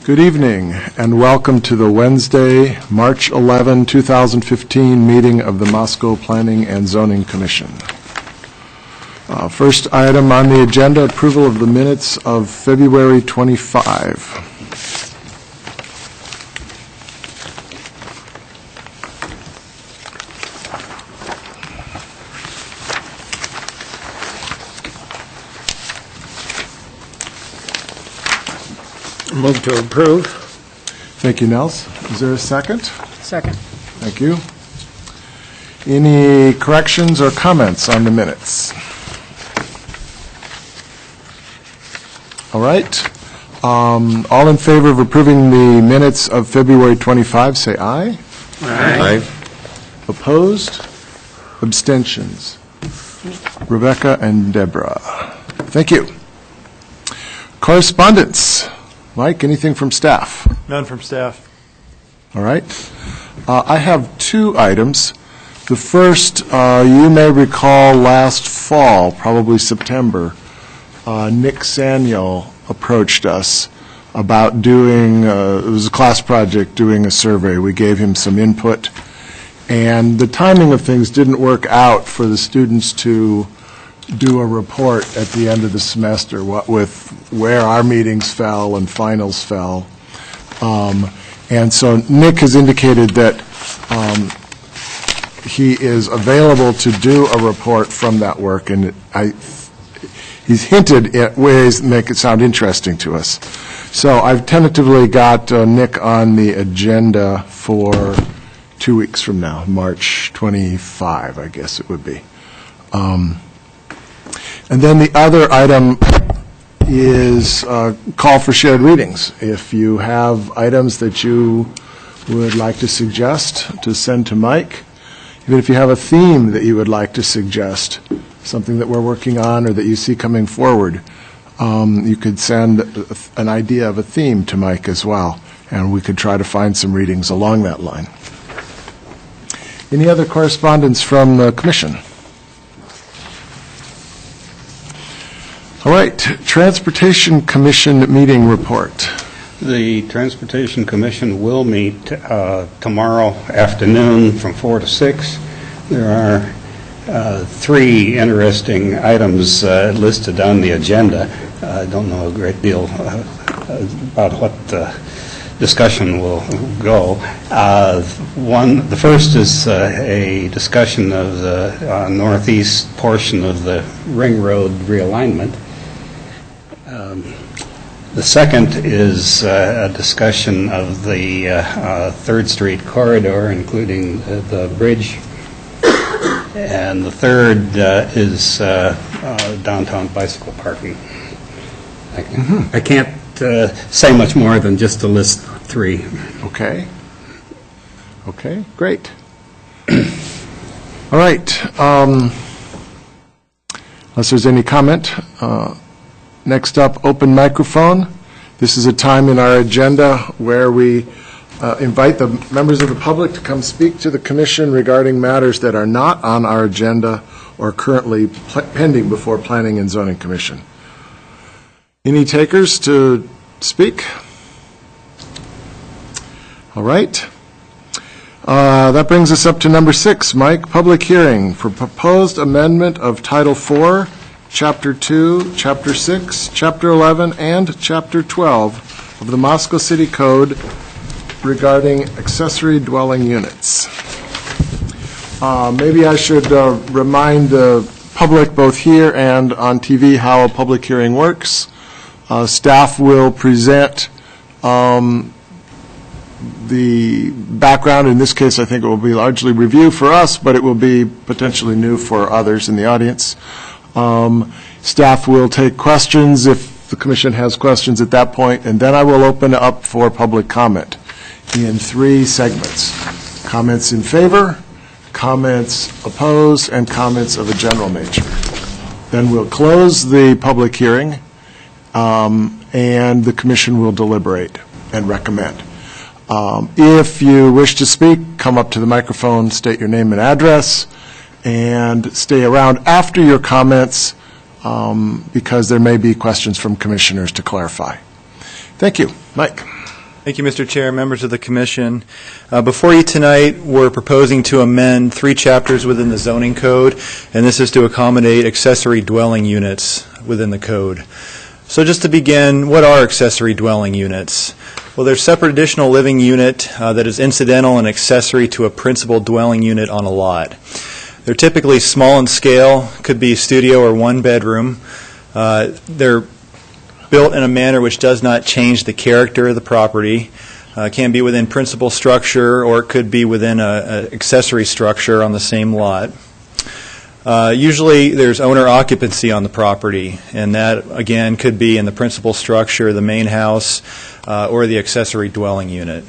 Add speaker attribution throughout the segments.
Speaker 1: Good evening and welcome to the Wednesday, March 11, 2015 meeting of the Moscow Planning and Zoning Commission. First item on the agenda, approval of the minutes of February 25.
Speaker 2: Move to approve.
Speaker 1: Thank you, Nels. Is there a second?
Speaker 3: Second.
Speaker 1: Thank you. Any corrections or comments on the minutes? All right. All in favor of approving the minutes of February 25, say aye.
Speaker 2: Aye.
Speaker 1: Opposed? Abstentions? Rebecca and Deborah. Thank you. Correspondence. Mike, anything from staff?
Speaker 4: None from staff.
Speaker 1: All right. I have two items. The first, you may recall last fall, probably September, Nick Saniel approached us about doing, it was a class project, doing a survey. We gave him some input, and the timing of things didn't work out for the students to do a report at the end of the semester, what with where our meetings fell and finals fell. And so Nick has indicated that he is available to do a report from that work, and he's hinted at ways that make it sound interesting to us. So I've tentatively got Nick on the agenda for 2 weeks from now, March 25, I guess it would be. And then the other item is call for shared readings. If you have items that you would like to suggest to send to Mike, even if you have a theme that you would like to suggest, something that we're working on or that you see coming forward, you could send an idea of a theme to Mike as well, and we could try to find some readings along that line. Any other correspondence from the Commission? All right, Transportation Commission meeting report.
Speaker 5: The Transportation Commission will meet tomorrow afternoon from 4 to 6. There are 3 interesting items listed on the agenda. I don't know a great deal about what discussion will go. The first is a discussion of the northeast portion of the Ring Road realignment. The second is a discussion of the 3rd Street corridor, including the bridge. And the third is downtown bicycle parking. I can't say much more than just to list 3.
Speaker 1: Okay. Okay, great. All right. Unless there's any comment, next up, open microphone. This is a time in our agenda where we invite the members of the public to come speak to the Commission regarding matters that are not on our agenda or currently pending before Planning and Zoning Commission. Any takers to speak? All right. That brings us up to number 6, Mike, public hearing for proposed amendment of Title 4, Chapter 2, Chapter 6, Chapter 11, and Chapter 12 of the Moscow City Code regarding accessory dwelling units. Maybe I should remind the public both here and on TV how a public hearing works. Staff will present the background. In this case, I think it will be largely review for us, but it will be potentially new for others in the audience. Staff will take questions if the Commission has questions at that point, and then I will open up for public comment in 3 segments. Comments in favor, comments opposed, and comments of a general nature. Then we'll close the public hearing, and the Commission will deliberate and recommend. If you wish to speak, come up to the microphone, state your name and address, and stay around after your comments because there may be questions from commissioners to clarify. Thank you. Mike?
Speaker 3: Thank you, Mr. Chair, members of the Commission. Before you tonight, we're proposing to amend 3 chapters within the zoning code, and this is to accommodate accessory dwelling units within the code. So just to begin, what are accessory dwelling units? Well, they're a separate additional living unit that is incidental and accessory to a principal dwelling unit on a lot. They're typically small in scale, could be studio or 1 bedroom. They're built in a manner which does not change the character of the property. Can be within principal structure, or it could be within an accessory structure on the same lot. Usually there's owner occupancy on the property, and that, again, could be in the principal structure, the main house, or the accessory dwelling unit.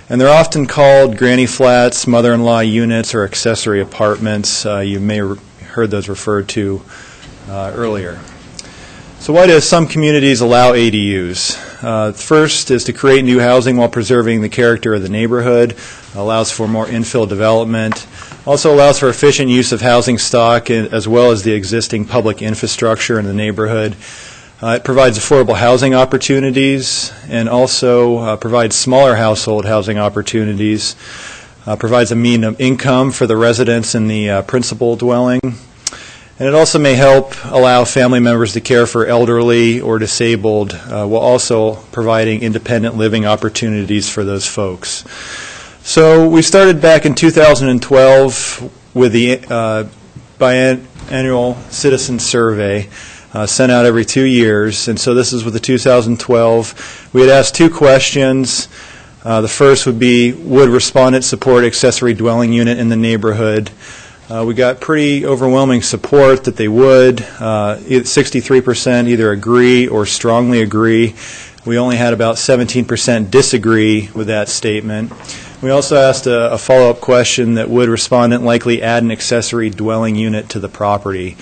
Speaker 3: And they're often called granny flats, mother-in-law units, or accessory apartments. You may have heard those referred to earlier. So why do some communities allow ADUs? First is to create new housing while preserving the character of the neighborhood, allows for more infill development, also allows for efficient use of housing stock as well as the existing public infrastructure in the neighborhood. It provides affordable housing opportunities and also provides smaller household housing opportunities, provides a means of income for the residents in the principal dwelling. And it also may help allow family members to care for elderly or disabled while also providing independent living opportunities for those folks. So we started back in 2012 with the biannual citizen survey sent out every 2 years. And so this is with the 2012. We had asked 2 questions. The first would be, would respondents support accessory dwelling unit in the neighborhood? We got pretty overwhelming support that they would. 63% either agree or strongly agree. We only had about 17% disagree with that statement. We also asked a follow-up question that would respondent likely add an accessory dwelling unit to the property.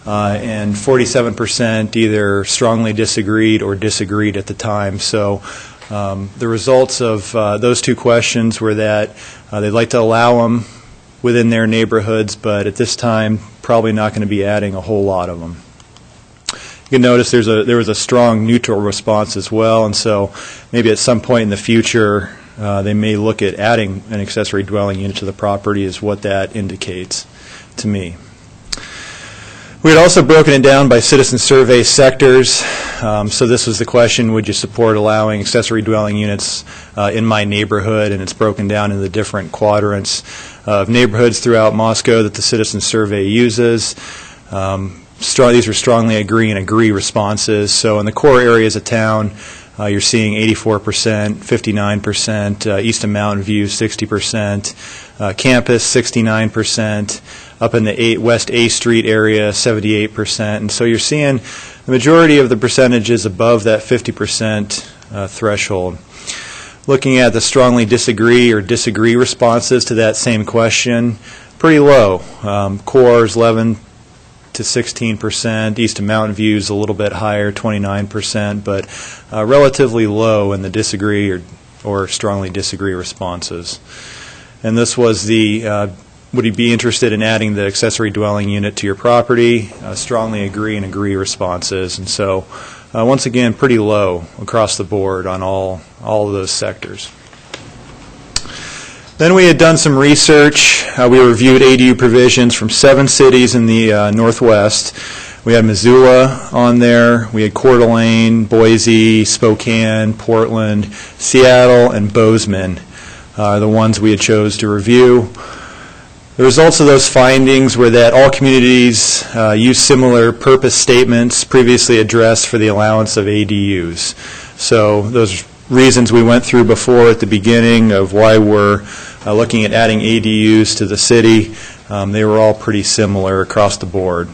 Speaker 3: And 47% either strongly disagreed or disagreed at the time. So the results of those 2 questions were that they'd like to allow them within their neighborhoods, but at this time, probably not going to be adding a whole lot of them. You can notice there was a strong neutral response as well, and so maybe at some point in the future, they may look at adding an accessory dwelling unit to the property, is what that indicates to me. We had also broken it down by citizen survey sectors. So this was the question, would you support allowing accessory dwelling units in my neighborhood? And it's broken down into the different quadrants of neighborhoods throughout Moscow that the citizen survey uses. These are strongly agree and agree responses. So in the core areas of town, you're seeing 84%, 59%, East of Mountain View 60%, Campus 69%, up in the West A Street area 78%. And so you're seeing the majority of the percentages above that 50% threshold. Looking at the strongly disagree or disagree responses to that same question, pretty low. Core is 11 to 16%. East of Mountain View is a little bit higher, 29%, but relatively low in the disagree or strongly disagree responses. And this was the, would you be interested in adding the accessory dwelling unit to your property? Strongly agree and agree responses. And so, once again, pretty low across the board on all of those sectors. Then we had done some research. We reviewed ADU provisions from 7 cities in the Northwest. We had Missoula on there. We had Coeur d'Alene, Boise, Spokane, Portland, Seattle, and Bozeman are the ones we had chose to review. The results of those findings were that all communities use similar purpose statements previously addressed for the allowance of ADUs. So those reasons we went through before at the beginning of why we're looking at adding ADUs to the city, they were all pretty similar across the board.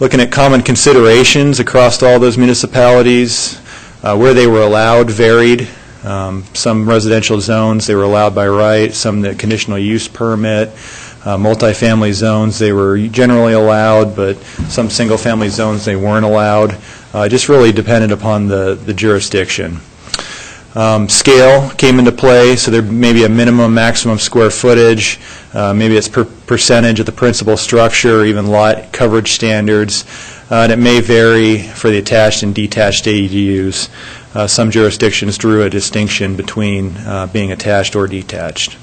Speaker 3: Looking at common considerations across all those municipalities, where they were allowed varied. Some residential zones they were allowed by right, some the conditional use permit. Multifamily zones they were generally allowed, but some single-family zones they weren't allowed. Just really depended upon the jurisdiction. Scale came into play, so there may be a minimum, maximum square footage. Maybe it's percentage of the principal structure, or even lot coverage standards. And it may vary for the attached and detached ADUs. some jurisdictions drew a distinction between being attached or detached.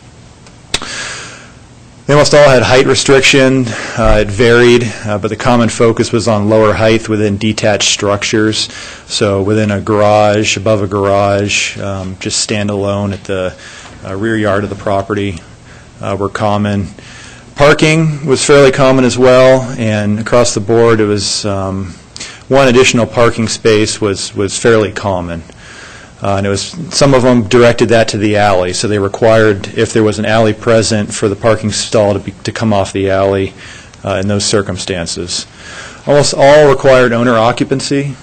Speaker 3: They almost all had height restriction. It varied, but the common focus was on lower height within detached structures. So within a garage, above a garage, just standalone at the rear yard of the property were common. Parking was fairly common as well, and across the board it was one additional parking space was fairly common. And it was, some of them directed that to the alley, so they required, if there was an alley present, for the parking stall to come off the alley in those circumstances. Almost all required owner occupancy,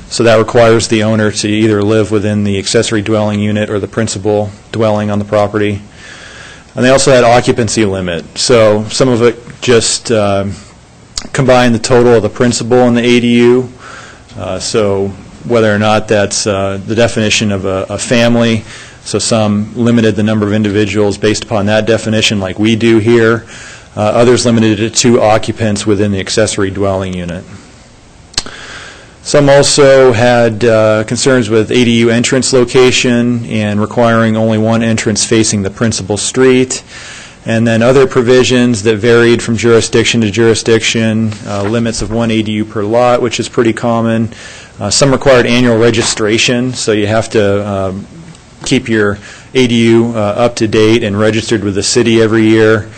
Speaker 3: so that requires the owner to either live within the accessory dwelling unit or the principal dwelling on the property. And they also had occupancy limit, so some of it just combined the total of the principal and the ADU, so whether or not that's the definition of a family. So some limited the number of individuals based upon that definition, like we do here. Others limited it to 2 occupants within the accessory dwelling unit. Some also had concerns with ADU entrance location and requiring only one entrance facing the principal street. And then other provisions that varied from jurisdiction to jurisdiction, limits of 1 ADU per lot, which is pretty common. Some required annual registration, so you have to keep your ADU up to date and registered with the city every year.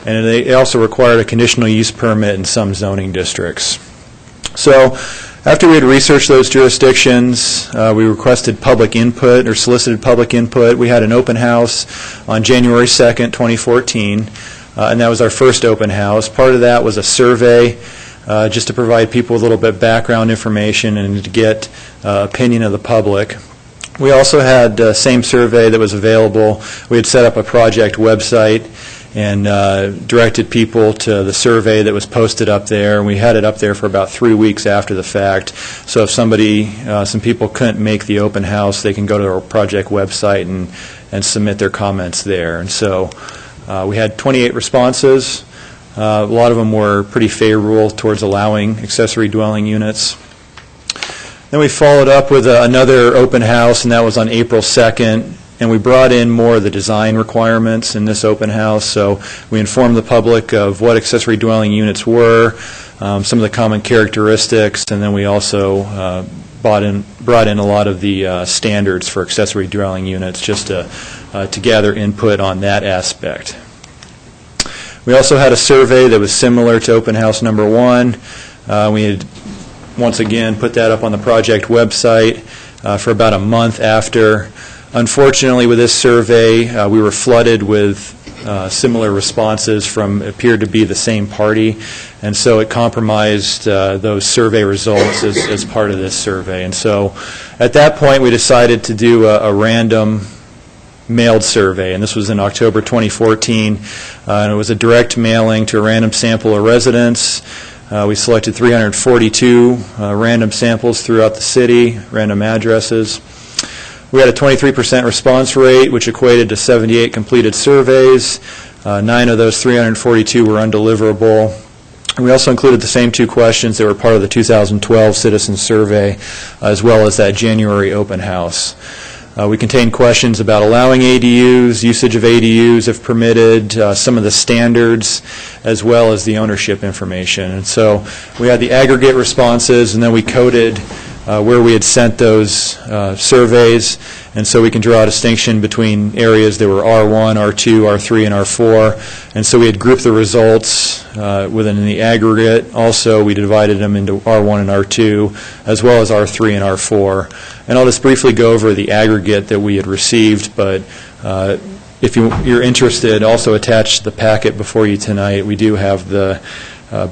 Speaker 3: And they also required a conditional use permit in some zoning districts. So after we had researched those jurisdictions, we requested public input or solicited public input. We had an open house on January 2nd, 2014, and that was our first open house. Part of that was a survey just to provide people with a little bit of background information and to get opinion of the public. We also had the same survey that was available. We had set up a project website and directed people to the survey that was posted up there. And we had it up there for about 3 weeks after the fact. So if somebody, some people couldn't make the open house, they can go to our project website and submit their comments there. And so we had 28 responses. A lot of them were pretty favorable towards allowing accessory dwelling units. Then we followed up with another open house, and that was on April 2nd. And we brought in more of the design requirements in this open house. So we informed the public of what accessory dwelling units were, some of the common characteristics, and then we also brought in a lot of the standards for accessory dwelling units just to gather input on that aspect. We also had a survey that was similar to open house number 1. We had once again put that up on the project website for about a month after. Unfortunately, with this survey, we were flooded with similar responses from appeared to be the same party, and so it compromised those survey results as part of this survey. And so at that point, we decided to do a random mailed survey, and this was in October 2014, and it was a direct mailing to a random sample of residents. We selected 342 random samples throughout the city, random addresses. We had a 23% response rate, which equated to 78 completed surveys. 9 of those 342 were undeliverable. And we also included the same 2 questions that were part of the 2012 Citizen Survey, as well as that January open house. We contained questions about allowing ADUs, usage of ADUs if permitted, some of the standards, as well as the ownership information. And so we had the aggregate responses, and then we coded where we had sent those surveys, and so we can draw a distinction between areas that were R1, R2, R3, and R4. And so we had grouped the results within the aggregate. Also, we divided them into R1 and R2, as well as R3 and R4. And I'll just briefly go over the aggregate that we had received, but if you're interested, also attached to the packet before you tonight, we do have the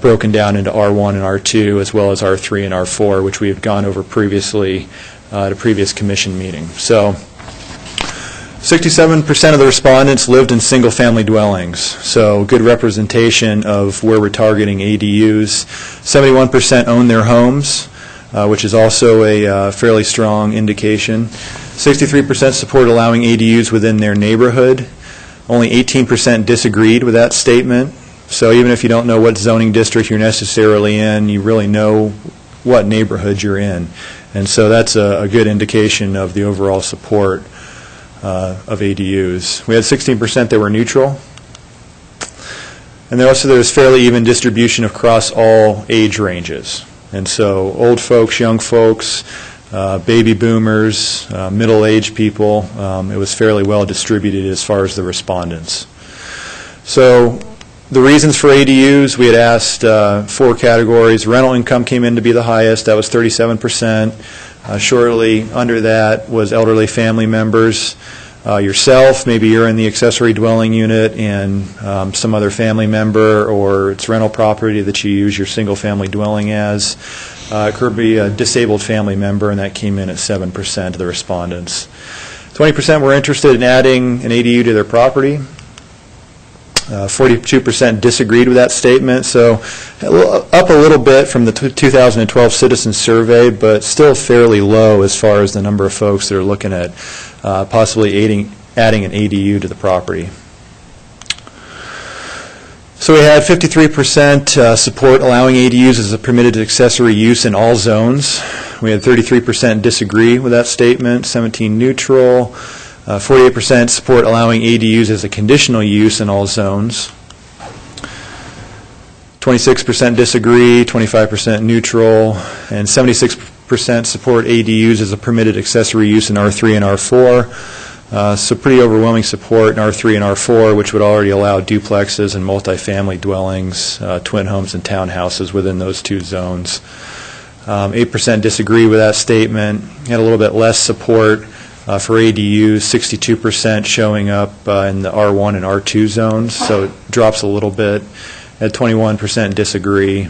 Speaker 3: broken down into R1 and R2, as well as R3 and R4, which we have gone over previously at a previous commission meeting. So 67% of the respondents lived in single-family dwellings, so good representation of where we're targeting ADUs. 71% own their homes, which is also a fairly strong indication. 63% support allowing ADUs within their neighborhood. Only 18% disagreed with that statement. So even if you don't know what zoning district you're necessarily in, you really know what neighborhood you're in. And so that's a good indication of the overall support of ADUs. We had 16% that were neutral. And there was fairly even distribution across all age ranges. And so old folks, young folks, baby boomers, middle-aged people, it was fairly well distributed as far as the respondents. So the reasons for ADUs, we had asked 4 categories. Rental income came in to be the highest. That was 37%. Shortly under that was elderly family members. Yourself, maybe you're in the accessory dwelling unit and some other family member, or it's rental property that you use your single-family dwelling as. It could be a disabled family member, and that came in at 7% of the respondents. 20% were interested in adding an ADU to their property. 42% disagreed with that statement, so up a little bit from the 2012 Citizen Survey, but still fairly low as far as the number of folks that are looking at possibly adding an ADU to the property. So we had 53% support allowing ADUs as a permitted accessory use in all zones. We had 33% disagree with that statement, 17% neutral. 48% support allowing ADUs as a conditional use in all zones. 26% disagree, 25% neutral, and 76% support ADUs as a permitted accessory use in R3 and R4. So pretty overwhelming support in R3 and R4, which would already allow duplexes and multifamily dwellings, twin homes and townhouses within those 2 zones. 8% disagree with that statement. Had a little bit less support for ADUs, 62% showing up in the R1 and R2 zones, so it drops a little bit. At 21% disagree.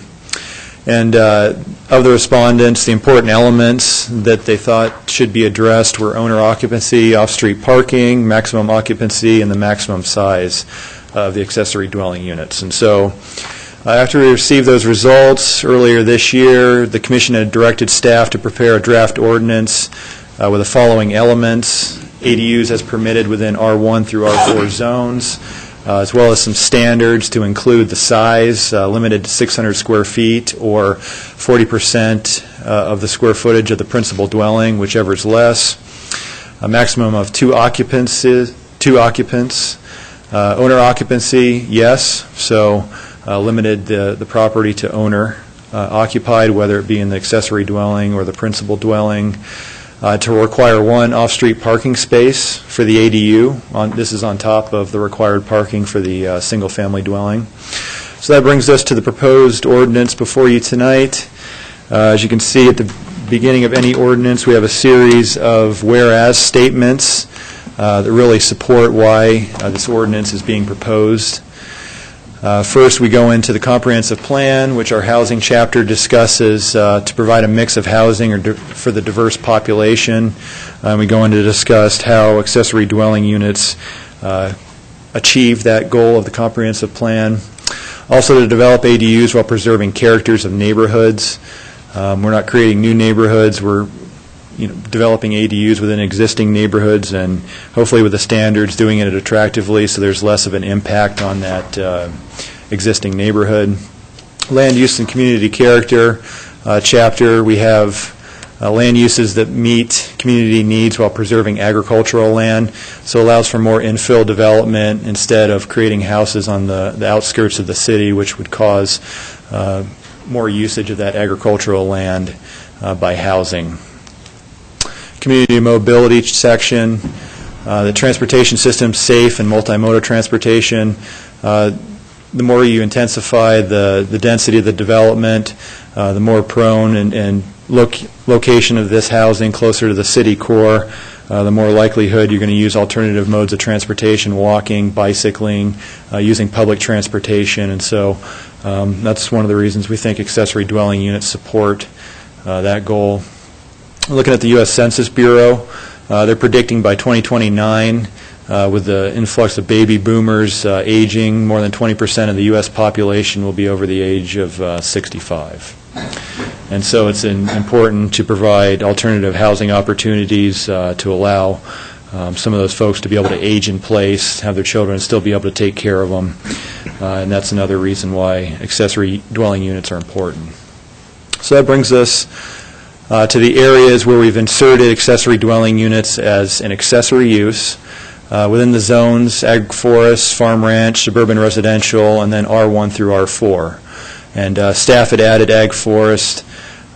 Speaker 3: And of the respondents, the important elements that they thought should be addressed were owner occupancy, off-street parking, maximum occupancy, and the maximum size of the accessory dwelling units. And so after we received those results earlier this year, the Commission had directed staff to prepare a draft ordinance with the following elements: ADUs as permitted within R1 through R4 zones, as well as some standards to include the size, limited to 600 square feet or 40% of the square footage of the principal dwelling, whichever is less. A maximum of 2 occupants. Owner occupancy, yes, so limited the property to owner occupied, whether it be in the accessory dwelling or the principal dwelling. To require 1 off-street parking space for the ADU. This is on top of the required parking for the single-family dwelling. So that brings us to the proposed ordinance before you tonight. As you can see at the beginning of any ordinance, we have a series of whereas statements that really support why this ordinance is being proposed. First, we go into the comprehensive plan, which our housing chapter discusses to provide a mix of housing for the diverse population. We go into discuss how accessory dwelling units achieve that goal of the comprehensive plan. Also, to develop ADUs while preserving characters of neighborhoods. We're not creating new neighborhoods. We're developing ADUs within existing neighborhoods, and hopefully with the standards doing it attractively so there's less of an impact on that existing neighborhood. Land use and community character chapter, we have land uses that meet community needs while preserving agricultural land, so it allows for more infill development instead of creating houses on the outskirts of the city, which would cause more usage of that agricultural land by housing. Community mobility section, the transportation system, safe and multimodal transportation. The more you intensify the density of the development, the more prone and location of this housing closer to the city core, the more likelihood you're going to use alternative modes of transportation, walking, bicycling, using public transportation. And so that's one of the reasons we think accessory dwelling units support that goal. Looking at the U.S. Census Bureau, they're predicting by 2029, with the influx of baby boomers aging, more than 20% of the U.S. population will be over the age of 65. And so it's important to provide alternative housing opportunities to allow some of those folks to be able to age in place, have their children still be able to take care of them. And that's another reason why accessory dwelling units are important. So that brings us to the areas where we've inserted accessory dwelling units as an accessory use within the zones, ag forest, farm ranch, suburban residential, and then R1 through R4. And staff had added ag forest,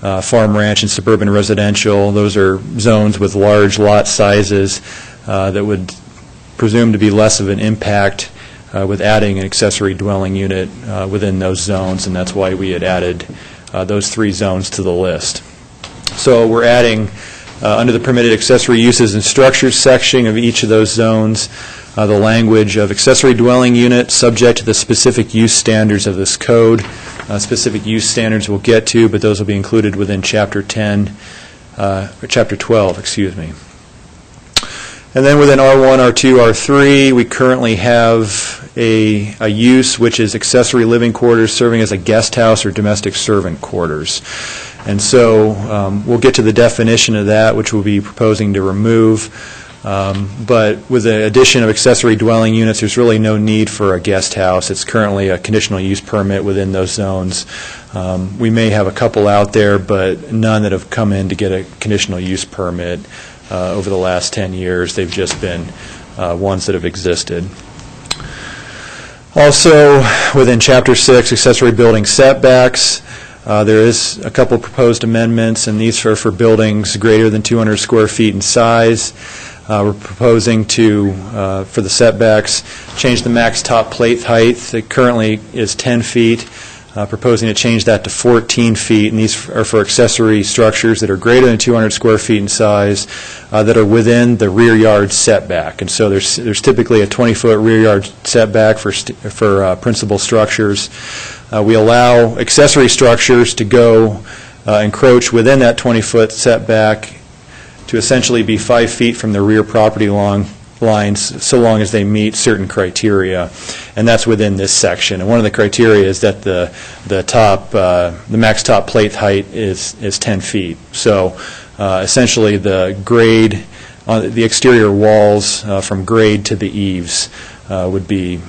Speaker 3: farm ranch, and suburban residential. Those are zones with large lot sizes that would presume to be less of an impact with adding an accessory dwelling unit within those zones, and that's why we had added those 3 zones to the list. So we're adding, under the permitted accessory uses and structures section of each of those zones, the language of accessory dwelling unit subject to the specific use standards of this code. Specific use standards we'll get to, but those will be included within Chapter 10, or Chapter 12, excuse me. And then within R1, R2, R3, we currently have a use which is accessory living quarters serving as a guest house or domestic servant quarters. And so we'll get to the definition of that, which we'll be proposing to remove. But with the addition of accessory dwelling units, there's really no need for a guest house. It's currently a conditional use permit within those zones. We may have a couple out there, but none that have come in to get a conditional use permit over the last 10 years. They've just been ones that have existed. Also, within Chapter 6, accessory building setbacks, there is a couple proposed amendments, and these are for buildings greater than 200 square feet in size. We're proposing to, for the setbacks, change the max top plate height that currently is 10 feet, proposing to change that to 14 feet, and these are for accessory structures that are greater than 200 square feet in size that are within the rear yard setback. And so there's typically a 20-foot rear yard setback for principal structures. We allow accessory structures to go encroach within that 20-foot setback to essentially be 5 feet from the rear property lines, so long as they meet certain criteria, and that's within this section. And one of the criteria is that the max top plate height is 10 feet. So essentially, the grade on the exterior walls from grade to the eaves would be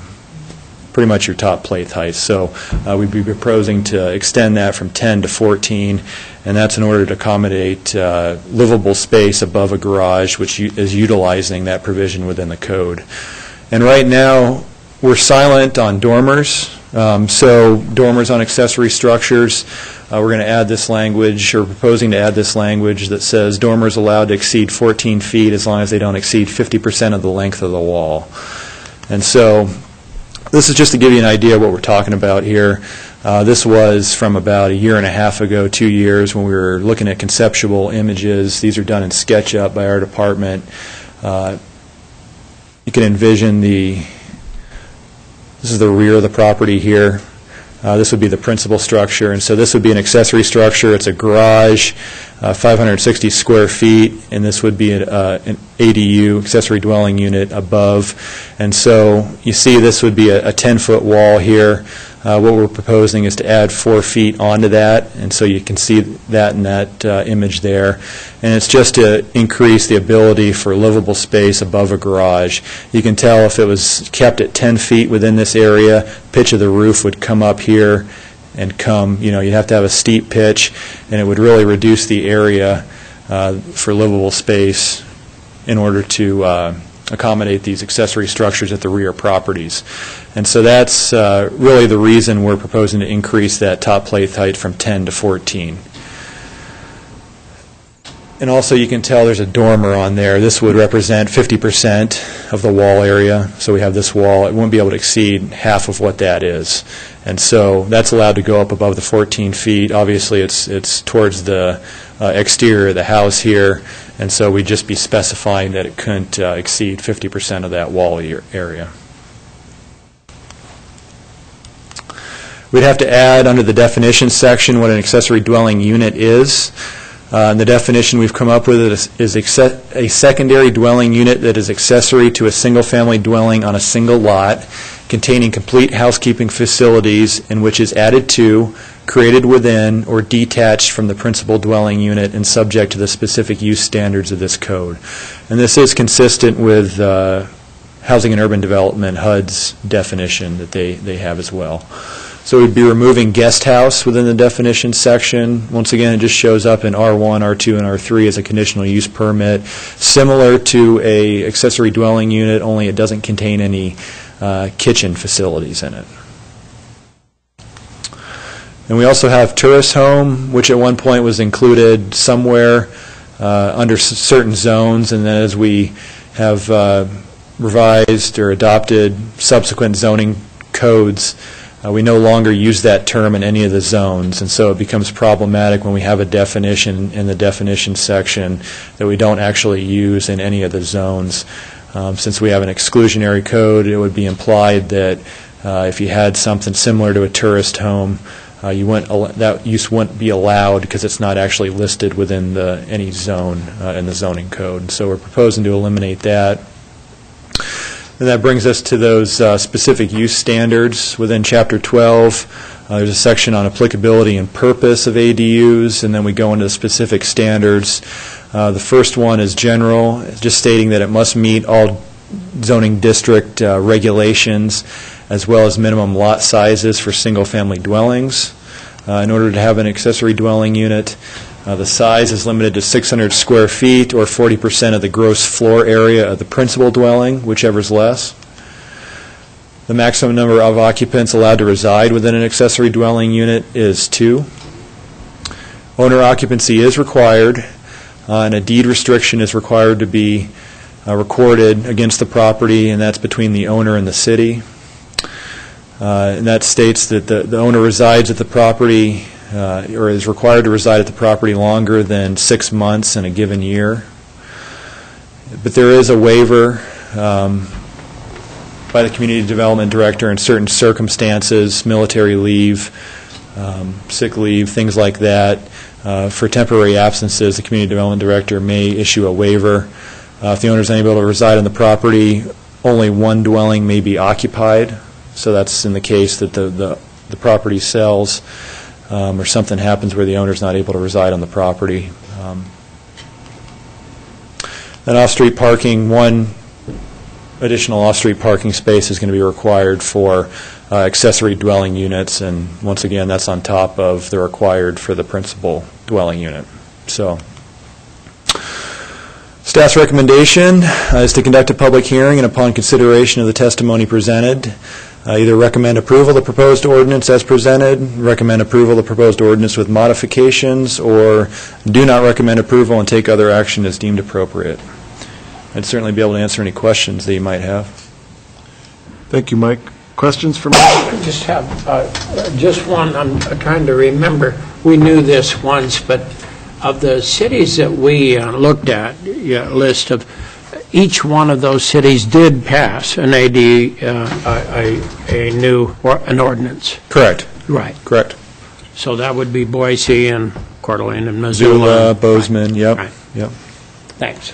Speaker 3: pretty much your top plate height. So we'd be proposing to extend that from 10 to 14, and that's in order to accommodate livable space above a garage, which is utilizing that provision within the code. And right now, we're silent on dormers. So dormers on accessory structures, we're going to add this language, or proposing to add this language that says dormers allowed to exceed 14 feet as long as they don't exceed 50% of the length of the wall. And so this is just to give you an idea of what we're talking about here. This was from about a year and a half ago, 2 years, when we were looking at conceptual images. These are done in SketchUp by our department. You can envision this is the rear of the property here. This would be the principal structure, and so this would be an accessory structure. It's a garage, 560 square feet, and this would be an ADU, accessory dwelling unit, above. And so you see this would be a 10-foot wall here. What we're proposing is to add 4 feet onto that, and so you can see that in that image there. And it's just to increase the ability for livable space above a garage. You can tell if it was kept at 10 feet within this area, pitch of the roof would come up here and come, you'd have to have a steep pitch, and it would really reduce the area for livable space in order to accommodate these accessory structures at the rear properties. And so that's really the reason we're proposing to increase that top plate height from 10 to 14. And also you can tell there's a dormer on there. This would represent 50% of the wall area. So we have this wall. It won't be able to exceed half of what that is. And so that's allowed to go up above the 14 feet. Obviously it's towards the exterior of the house here. And so we'd just be specifying that it couldn't exceed 50% of that wall area. We'd have to add under the definition section what an accessory dwelling unit is. And the definition we've come up with is a secondary dwelling unit that is accessory to a single-family dwelling on a single lot containing complete housekeeping facilities and which is added to, created within, or detached from the principal dwelling unit and subject to the specific use standards of this code. And this is consistent with Housing and Urban Development, HUD's definition that they have as well. So we'd be removing guest house within the definition section. Once again, it just shows up in R1, R2, and R3 as a conditional use permit, similar to a accessory dwelling unit, only it doesn't contain any kitchen facilities in it. And we also have tourist home, which at one point was included somewhere under certain zones, and then as we have revised or adopted subsequent zoning codes, we no longer use that term in any of the zones, and so it becomes problematic when we have a definition in the definition section that we don't actually use in any of the zones. Since we have an exclusionary code, it would be implied that if you had something similar to a tourist home, that use wouldn't be allowed because it's not actually listed within any zone in the zoning code. So we're proposing to eliminate that. And that brings us to those specific use standards within Chapter 12. There's a section on applicability and purpose of ADUs, and then we go into the specific standards. The first one is general, just stating that it must meet all zoning district regulations as well as minimum lot sizes for single-family dwellings. In order to have an accessory dwelling unit, the size is limited to 600 square feet or 40% of the gross floor area of the principal dwelling, whichever is less. The maximum number of occupants allowed to reside within an accessory dwelling unit is 2. Owner occupancy is required, and a deed restriction is required to be recorded against the property, and that's between the owner and the city. And that states that the owner resides at the property or is required to reside at the property longer than 6 months in a given year. But there is a waiver by the Community Development Director in certain circumstances, military leave, sick leave, things like that. For temporary absences, the Community Development Director may issue a waiver. If the owner is unable to reside on the property, only one dwelling may be occupied. So that's in the case that the property sells or something happens where the owner is not able to reside on the property. Then off-street parking, one additional off-street parking space is going to be required for accessory dwelling units, and once again, that's on top of the required for the principal dwelling unit. So, staff's recommendation is to conduct a public hearing, and upon consideration of the testimony presented, either recommend approval of the proposed ordinance as presented, recommend approval of the proposed ordinance with modifications, or do not recommend approval and take other action as deemed appropriate. I'd certainly be able to answer any questions that you might have.
Speaker 1: Thank you, Mike. Questions for Mike?
Speaker 2: I just have just one. I'm trying to remember. We knew this once, but of the cities that we looked at, list of each one of those cities did pass an an ordinance.
Speaker 3: Correct.
Speaker 2: Right.
Speaker 3: Correct.
Speaker 2: So that would be Boise and Coeur d'Alene and Missoula.
Speaker 3: Missoula, Bozeman,
Speaker 2: right.
Speaker 3: yep.
Speaker 2: Right.
Speaker 3: Yep.
Speaker 2: Thanks.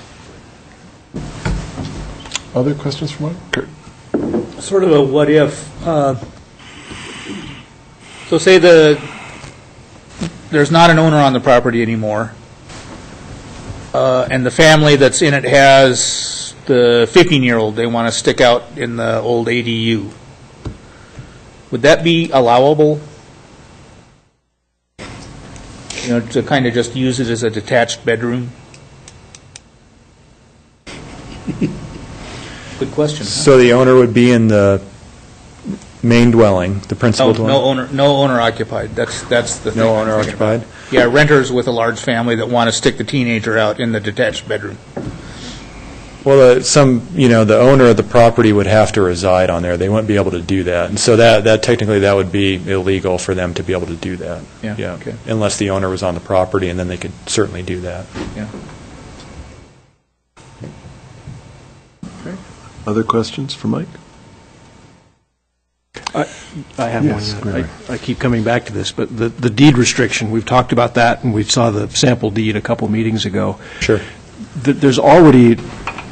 Speaker 1: Other questions for Mike? Kurt?
Speaker 4: Sort of a what if. So say there's not an owner on the property anymore, and the family that's in it has the 15-year-old they want to stick out in the old ADU. Would that be allowable? You know, to kind of just use it as a detached bedroom? Good question. Huh?
Speaker 3: So the owner would be in the main dwelling, the principal dwelling?
Speaker 4: No owner occupied. That's the thing.
Speaker 3: No owner occupied?
Speaker 4: Yeah, renters with a large family that want to stick the teenager out in the detached bedroom.
Speaker 3: Well, the owner of the property would have to reside on there. They wouldn't be able to do that. And so that technically that would be illegal for them to be able to do that.
Speaker 4: Yeah. Okay.
Speaker 3: Unless the owner was on the property, and then they could certainly do that.
Speaker 4: Yeah.
Speaker 1: Other questions for Mike?
Speaker 6: I have
Speaker 1: Yes,
Speaker 6: one. I keep coming back to this, but the deed restriction, we've talked about that, and we saw the sample deed a couple meetings ago.
Speaker 3: Sure.
Speaker 6: There's already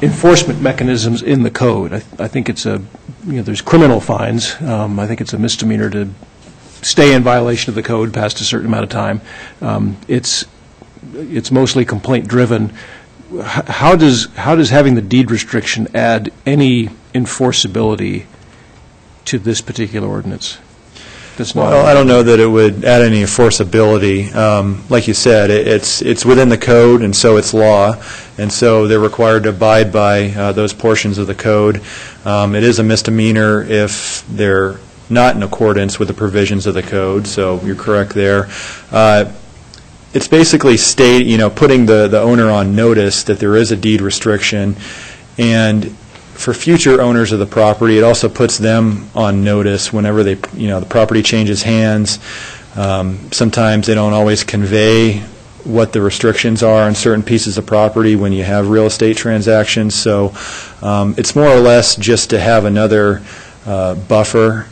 Speaker 6: enforcement mechanisms in the code. I think it's there's criminal fines. I think it's a misdemeanor to stay in violation of the code past a certain amount of time. It's mostly complaint-driven. How does having the deed restriction add any enforceability to this particular ordinance? that's not...
Speaker 3: Well, I don't know that it would add any enforceability. Like you said, it's within the code, and so it's law, and so they're required to abide by those portions of the code. It is a misdemeanor if they're not in accordance with the provisions of the code, so you're correct there. It's basically putting the owner on notice that there is a deed restriction, and for future owners of the property, it also puts them on notice whenever the property changes hands. Sometimes they don't always convey what the restrictions are on certain pieces of property when you have real estate transactions. So it's more or less just to have another buffer,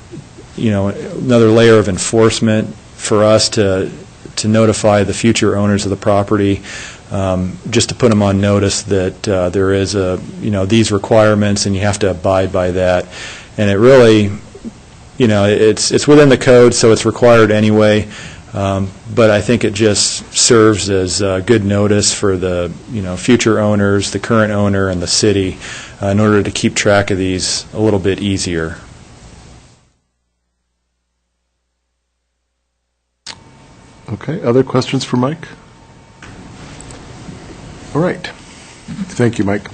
Speaker 3: another layer of enforcement for us to notify the future owners of the property, just to put them on notice that there is these requirements and you have to abide by that. And it really, it's within the code, so it's required anyway. But I think it just serves as good notice for the future owners, the current owner, and the city in order to keep track of these a little bit easier.
Speaker 1: Okay, other questions for Mike? All right. Thank you, Mike.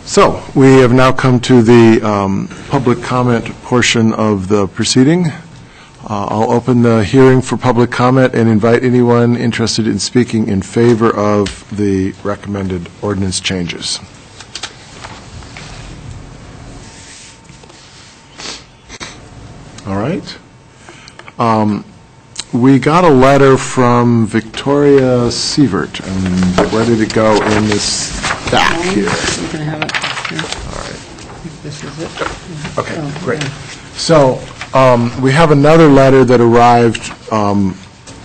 Speaker 1: So we have now come to the public comment portion of the proceeding. I'll open the hearing for public comment and invite anyone interested in speaking in favor of the recommended ordinance changes. All right. We got a letter from Victoria Sievert, and where did it go in this back here?
Speaker 7: You can have it here.
Speaker 1: All right.
Speaker 7: This is it.
Speaker 1: Okay,
Speaker 7: Oh,
Speaker 1: great.
Speaker 7: yeah.
Speaker 1: So we have another letter that arrived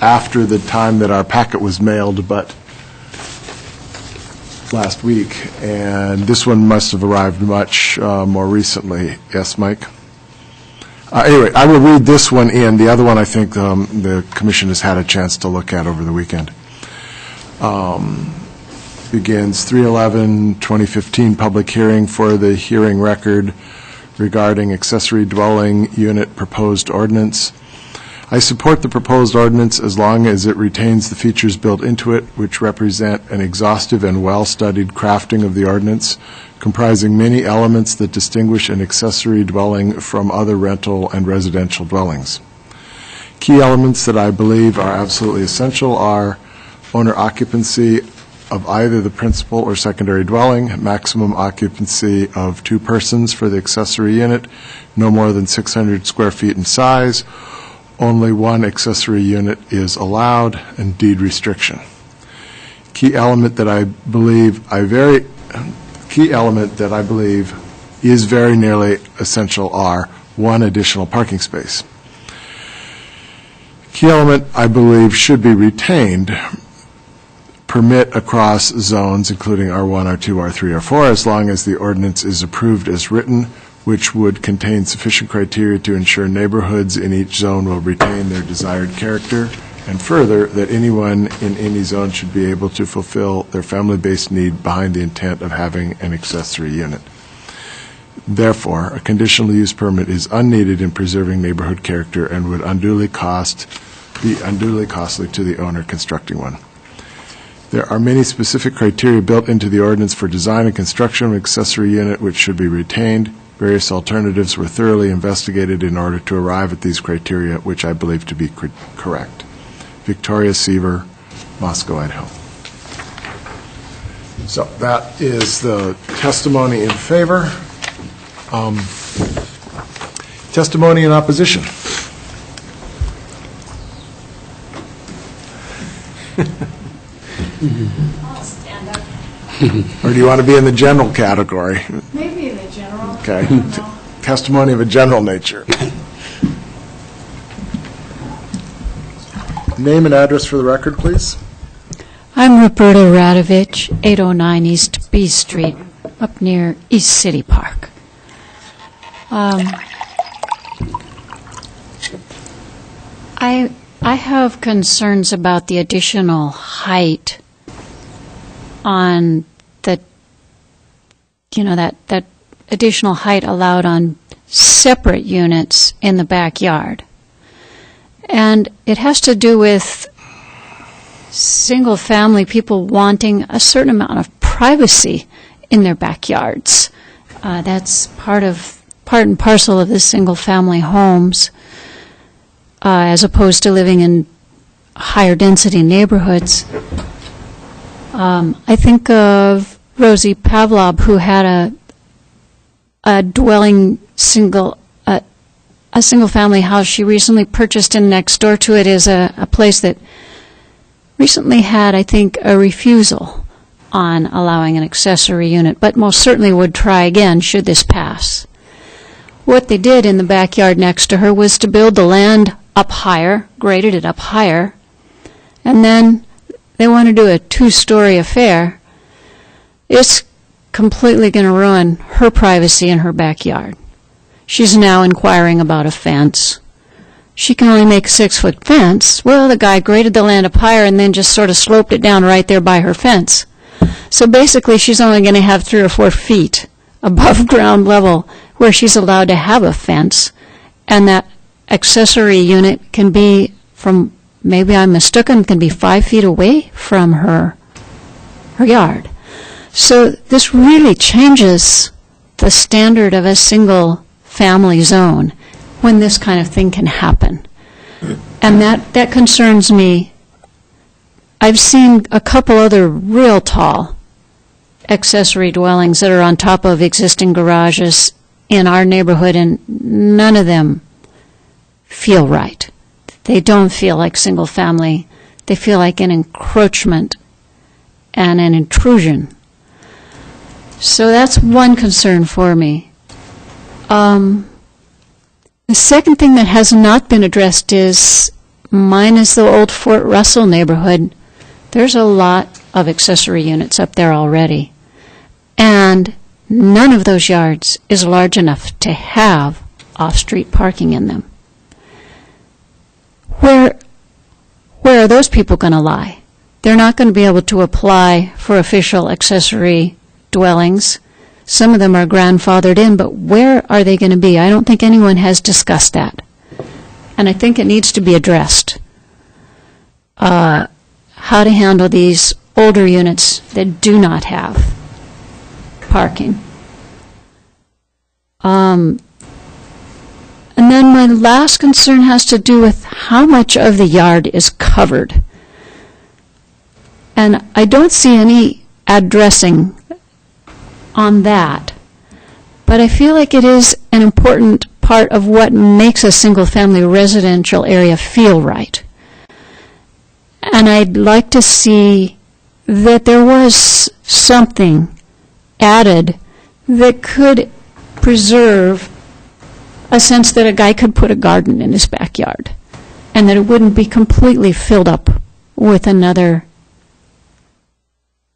Speaker 1: after the time that our packet was mailed, but last week, and this one must have arrived much more recently. Yes, Mike? Anyway, I will read this one in. The other one I think the Commission has had a chance to look at over the weekend. Begins 3/11/2015 public hearing for the hearing record regarding accessory dwelling unit proposed ordinance. I support the proposed ordinance as long as it retains the features built into it, which represent an exhaustive and well-studied crafting of the ordinance, comprising many elements that distinguish an accessory dwelling from other rental and residential dwellings. Key elements that I believe are absolutely essential are owner occupancy of either the principal or secondary dwelling, maximum occupancy of 2 persons for the accessory unit, no more than 600 square feet in size, only 1 accessory unit is allowed, and deed restriction. Key element that I believe is very nearly essential are 1 additional parking space. Key element I believe should be retained, permit across zones, including R1, R2, R3, R4, as long as the ordinance is approved as written, which would contain sufficient criteria to ensure neighborhoods in each zone will retain their desired character, and further, that anyone in any zone should be able to fulfill their family-based need behind the intent of having an accessory unit. Therefore, a conditional use permit is unneeded in preserving neighborhood character and would be unduly costly to the owner constructing one. There are many specific criteria built into the ordinance for design and construction of an accessory unit which should be retained. Various alternatives were thoroughly investigated in order to arrive at these criteria, which I believe to be correct. Victoria Seaver, Moscow, Idaho. So that is the testimony in favor. Testimony in opposition.
Speaker 8: I'll stand up.
Speaker 1: Or do you want to be in the general category?
Speaker 8: Maybe in the general.
Speaker 1: Okay.
Speaker 8: I don't know.
Speaker 1: Testimony of a general nature. Name and address for the record, please.
Speaker 9: I'm Roberta Radovich, 809 East B Street, up near East City Park. I have concerns about the additional height on the, that additional height allowed on separate units in the backyard. And it has to do with single-family people wanting a certain amount of privacy in their backyards. That's part and parcel of the single-family homes, as opposed to living in higher density neighborhoods. I think of Rosie Pavlov, who had a dwelling a single-family house she recently purchased, and next door to it is a place that recently had, I think, a refusal on allowing an accessory unit, but most certainly would try again should this pass. What they did in the backyard next to her was to build the land up higher, graded it up higher, and then they want to do a 2-story affair. It's completely going to ruin her privacy in her backyard. She's now inquiring about a fence. She can only make a 6-foot fence. Well, the guy graded the land up higher and then just sort of sloped it down right there by her fence. So basically, she's only going to have 3 or 4 feet above ground level where she's allowed to have a fence, and that accessory unit can be from, maybe I'm mistaken, can be 5 feet away from her yard. So this really changes the standard of a single family zone when this kind of thing can happen. And that concerns me. I've seen a couple other real tall accessory dwellings that are on top of existing garages in our neighborhood, and none of them feel right. They don't feel like single family. They feel like an encroachment and an intrusion. So that's one concern for me. The second thing that has not been addressed is, mine is the old Fort Russell neighborhood. There's a lot of accessory units up there already. And none of those yards is large enough to have off-street parking in them. Where are those people going to lie? They're not going to be able to apply for official accessory dwellings. Some of them are grandfathered in, but where are they going to be? I don't think anyone has discussed that. And I think it needs to be addressed. How to handle these older units that do not have parking. And then my last concern has to do with how much of the yard is covered. And I don't see any addressing on that, but I feel like it is an important part of what makes a single-family residential area feel right. And I'd like to see that there was something added that could preserve a sense that a guy could put a garden in his backyard, and that it wouldn't be completely filled up with another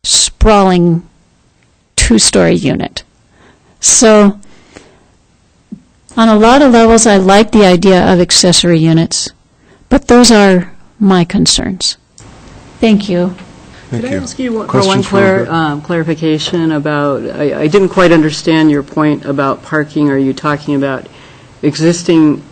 Speaker 9: sprawling 2-story unit. So on a lot of levels, I like the idea of accessory units, but those are my concerns. Thank you.
Speaker 1: Thank
Speaker 7: Could
Speaker 1: you.
Speaker 7: I ask you
Speaker 1: Questions
Speaker 7: one
Speaker 1: for
Speaker 7: clarification about, I didn't quite understand your point about parking. Are you talking about existing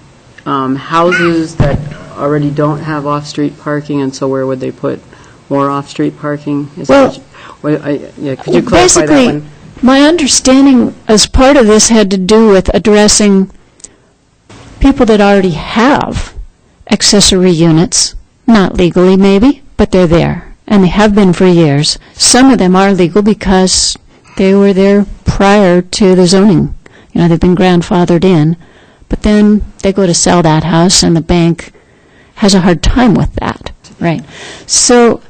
Speaker 7: houses that already don't have off-street parking, and so where would they put more off-street parking?
Speaker 9: Well,
Speaker 7: could you clarify that
Speaker 9: basically,
Speaker 7: one?
Speaker 9: my understanding as part of this had to do with addressing people that already have accessory units, not legally maybe, but they're there, and they have been for years. Some of them are legal because they were there prior to the zoning. You know, they've been grandfathered in, but then they go to sell that house, and the bank has a hard time with that, right? So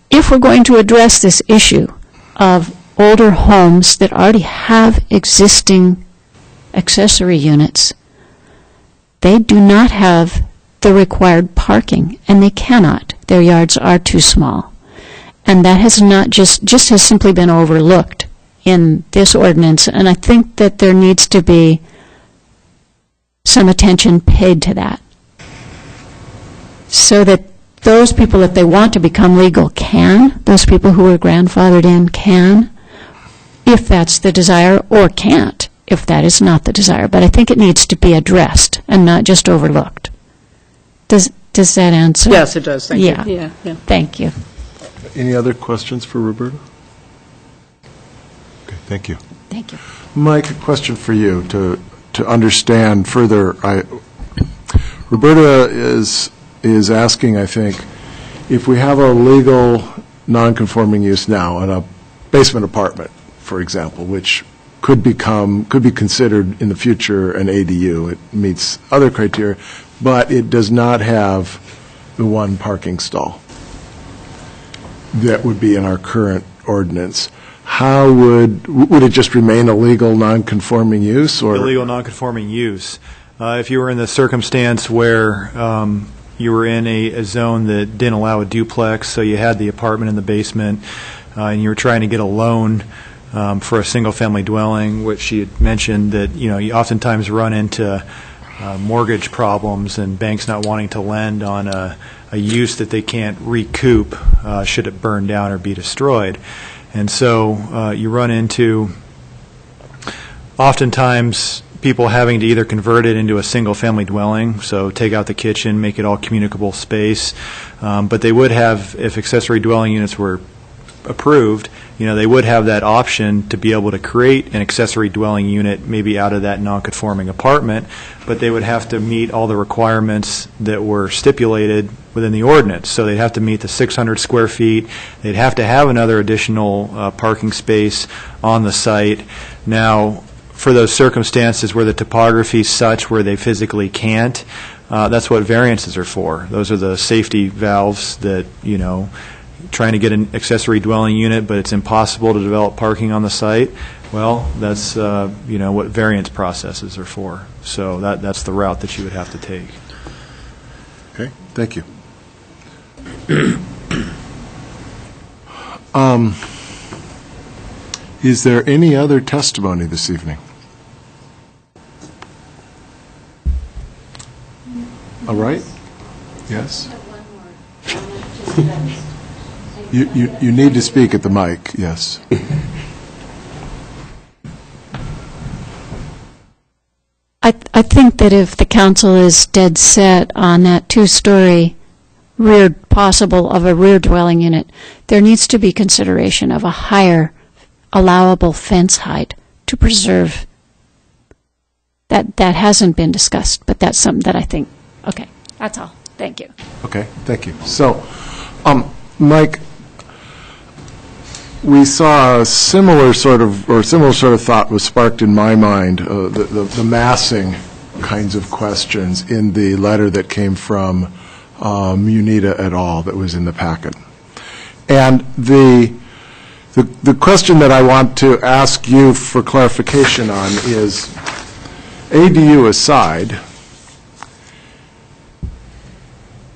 Speaker 9: if we're going to address this issue of older homes that already have existing accessory units, they do not have the required parking, and they cannot. Their yards are too small. And that has not just has simply been overlooked in this ordinance, and I think that there needs to be some attention paid to that, so that those people, if they want to become legal, can. Those people who are grandfathered in can, if that's the desire, or can't, if that is not the desire. But I think it needs to be addressed and not just overlooked. Does that answer?
Speaker 7: Yes, it does, thank you.
Speaker 9: Yeah. Thank you.
Speaker 1: Any other questions for Roberta? Okay, thank you.
Speaker 9: Thank you.
Speaker 1: Mike, a question for you to understand further. Roberta is asking, I think, if we have a legal non-conforming use now in a basement apartment, for example, which could be considered in the future an ADU. It meets other criteria, but it does not have the one parking stall that would be in our current ordinance. How would it just remain a legal non-conforming use, or
Speaker 3: Illegal non-conforming use. If you were in the circumstance where you were in a zone that didn't allow a duplex, so you had the apartment in the basement, and you were trying to get a loan for a single-family dwelling, which she had mentioned that, you oftentimes run into mortgage problems and banks not wanting to lend on a use that they can't recoup should it burn down or be destroyed. And so you run into oftentimes people having to either convert it into a single-family dwelling, so take out the kitchen, make it all communicable space. But they would have, if accessory dwelling units were approved, they would have that option to be able to create an accessory dwelling unit maybe out of that non-conforming apartment, but they would have to meet all the requirements that were stipulated within the ordinance. So they'd have to meet the 600 square feet. They'd have to have another additional parking space on the site. Now, for those circumstances where the topography is such where they physically can't, that's what variances are for. Those are the safety valves that, trying to get an accessory dwelling unit, but it's impossible to develop parking on the site. Well, that's what variance processes are for. So that's the route that you would have to take.
Speaker 1: Okay, thank you. Is there any other testimony this evening? All right. Yes. You need to speak at the mic, yes.
Speaker 9: I think that if the council is dead set on that two-story possible of a rear dwelling unit, there needs to be consideration of a higher allowable fence height to preserve. That hasn't been discussed, but that's something that I think, okay, that's all. Thank you.
Speaker 1: Okay, thank you. So, Mike, we saw a similar sort of thought was sparked in my mind, the massing kinds of questions in the letter that came from Munita et al. That was in the packet. And the question that I want to ask you for clarification on is, ADU aside,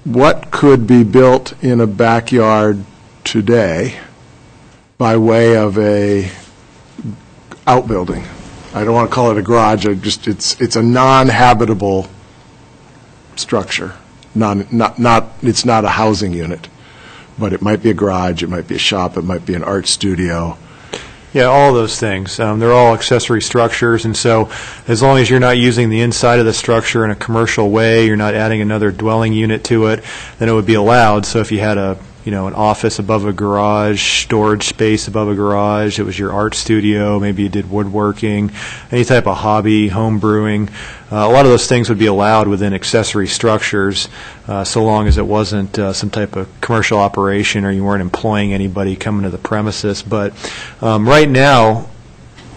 Speaker 1: what could be built in a backyard today by way of a outbuilding? I don't want to call it a garage. It's a non-habitable structure. It's not a housing unit, but it might be a garage. It might be a shop. It might be an art studio.
Speaker 3: Yeah, all those things. They're all accessory structures, and so as long as you're not using the inside of the structure in a commercial way, you're not adding another dwelling unit to it, then it would be allowed. So if you had an office above a garage, storage space above a garage, it was your art studio, maybe you did woodworking, any type of hobby, home brewing, a lot of those things would be allowed within accessory structures, so long as it wasn't some type of commercial operation or you weren't employing anybody coming to the premises. But right now,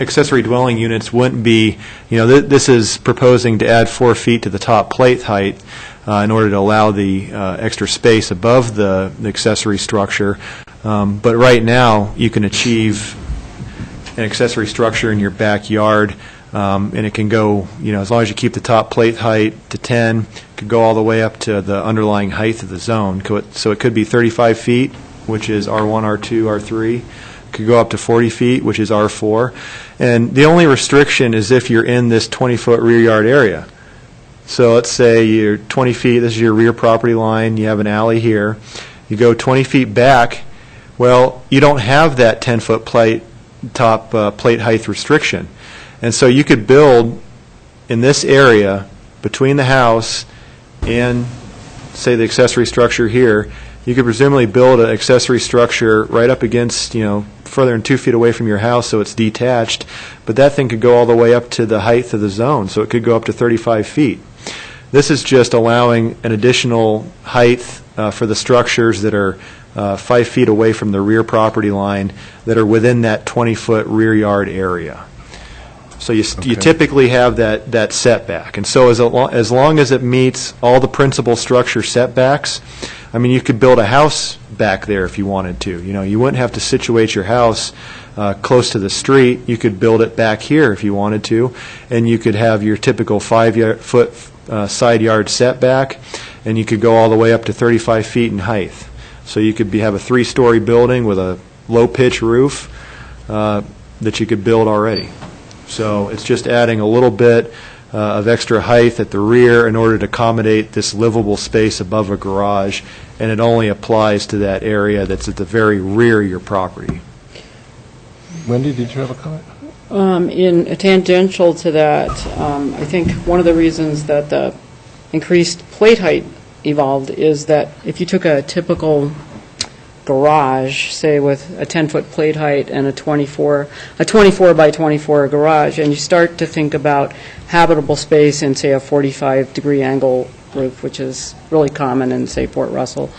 Speaker 3: accessory dwelling units wouldn't be, this is proposing to add 4 feet to the top plate height in order to allow the extra space above the accessory structure. But right now, you can achieve an accessory structure in your backyard, and it can go, as long as you keep the top plate height to 10, it could go all the way up to the underlying height of the zone. So it could be 35 feet, which is R1, R2, R3. Could go up to 40 feet, which is R4. And the only restriction is if you're in this 20-foot rear yard area. So let's say you're 20 feet, this is your rear property line, you have an alley here. You go 20 feet back, well, you don't have that 10-foot top plate height restriction. And so you could build in this area between the house and, say, the accessory structure here, you could presumably build an accessory structure right up against, further than 2 feet away from your house so it's detached, but that thing could go all the way up to the height of the zone, so it could go up to 35 feet. This is just allowing an additional height for the structures that are 5 feet away from the rear property line that are within that 20-foot rear yard area. So you typically have that setback. And so as long as it meets all the principal structure setbacks, I mean, you could build a house back there if you wanted to. You wouldn't have to situate your house close to the street. You could build it back here if you wanted to, and you could have your typical 5-foot side yard setback, and you could go all the way up to 35 feet in height. So you could have a 3-story building with a low-pitch roof that you could build already. So it's just adding a little bit of extra height at the rear in order to accommodate this livable space above a garage, and it only applies to that area that's at the very rear of your property.
Speaker 1: Wendy, did you have a comment?
Speaker 7: In tangential to that, I think one of the reasons that the increased plate height evolved is that if you took a typical garage, say with a 10-foot plate height and a 24 by 24 garage, and you start to think about habitable space in, say, a 45-degree angle roof, which is really common in, say, Fort Russell,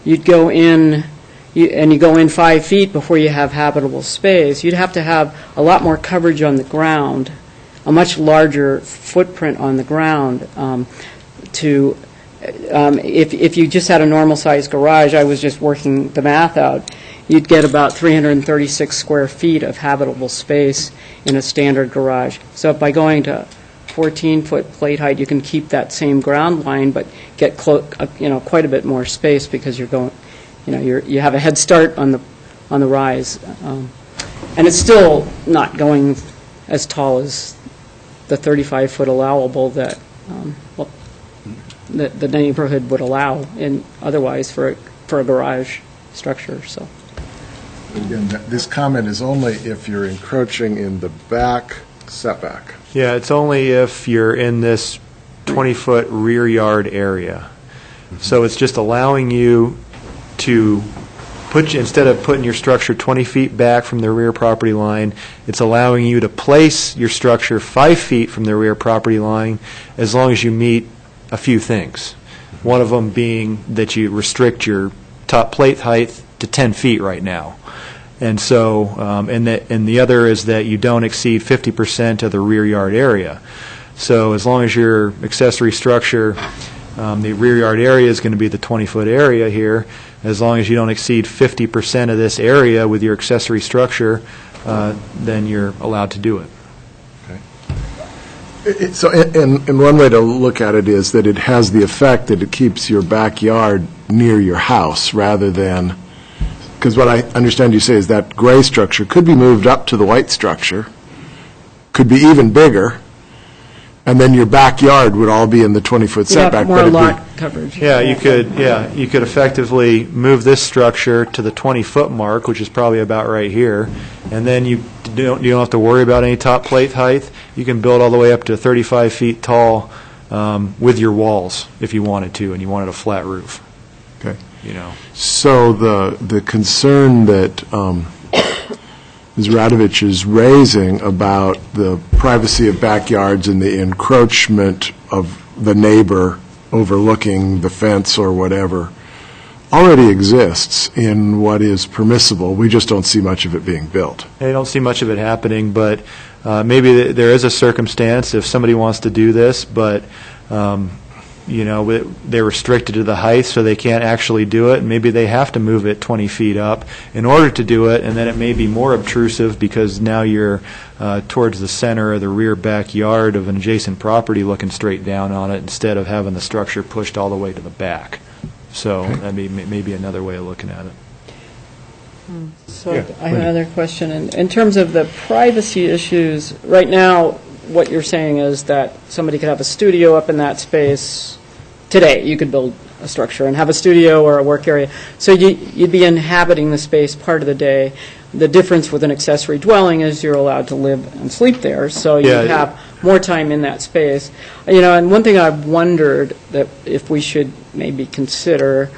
Speaker 7: you'd go in, you go in 5 feet before you have habitable space. You'd have to have a lot more coverage on the ground, a much larger footprint on the ground if you just had a normal-sized garage, I was just working the math out, you'd get about 336 square feet of habitable space in a standard garage. So by going to 14-foot plate height, you can keep that same ground line, but get quite a bit more space because you're going, you have a head start on the rise, and it's still not going as tall as the 35-foot allowable that the neighborhood would allow otherwise for a garage structure. So
Speaker 1: again, this comment is only if you're encroaching in the back setback.
Speaker 3: Yeah, it's only if you're in this 20-foot rear yard area. So it's just allowing you to instead of putting your structure 20 feet back from the rear property line, it's allowing you to place your structure 5 feet from the rear property line as long as you meet a few things. One of them being that you restrict your top plate height to 10 feet right now. And so, and the other is that you don't exceed 50% of the rear yard area. So as long as your accessory structure, the rear yard area is going to be the 20-foot area here, as long as you don't exceed 50% of this area with your accessory structure, then you're allowed to do it.
Speaker 1: So, and one way to look at it is that it has the effect that it keeps your backyard near your house rather than, because what I understand you say is that gray structure could be moved up to the white structure, could be even bigger, and then your backyard would all be in the 20-foot setback.
Speaker 7: More lot coverage.
Speaker 3: Yeah, you could effectively move this structure to the 20-foot mark, which is probably about right here, and then you don't have to worry about any top plate height. You can build all the way up to 35 feet tall with your walls if you wanted to, and you wanted a flat roof.
Speaker 1: Okay. So the concern that Ms. Radovich is raising about the privacy of backyards and the encroachment of the neighbor overlooking the fence or whatever already exists in what is permissible. We just don't see much of it being built.
Speaker 3: I don't see much of it happening, but maybe there is a circumstance if somebody wants to do this, but they're restricted to the height, so they can't actually do it. And maybe they have to move it 20 feet up in order to do it, and then it may be more obtrusive because now you're towards the center of the rear backyard of an adjacent property looking straight down on it instead of having the structure pushed all the way to the back. So that may be another way of looking at it.
Speaker 7: So I have another question. In terms of the privacy issues, right now what you're saying is that somebody could have a studio up in that space today. You could build a structure and have a studio or a work area. So you'd be inhabiting the space part of the day. the difference with an accessory dwelling is you're allowed to live and sleep there, so you
Speaker 3: Yeah.
Speaker 7: have more time in that space. And one thing I've wondered that if we should maybe consider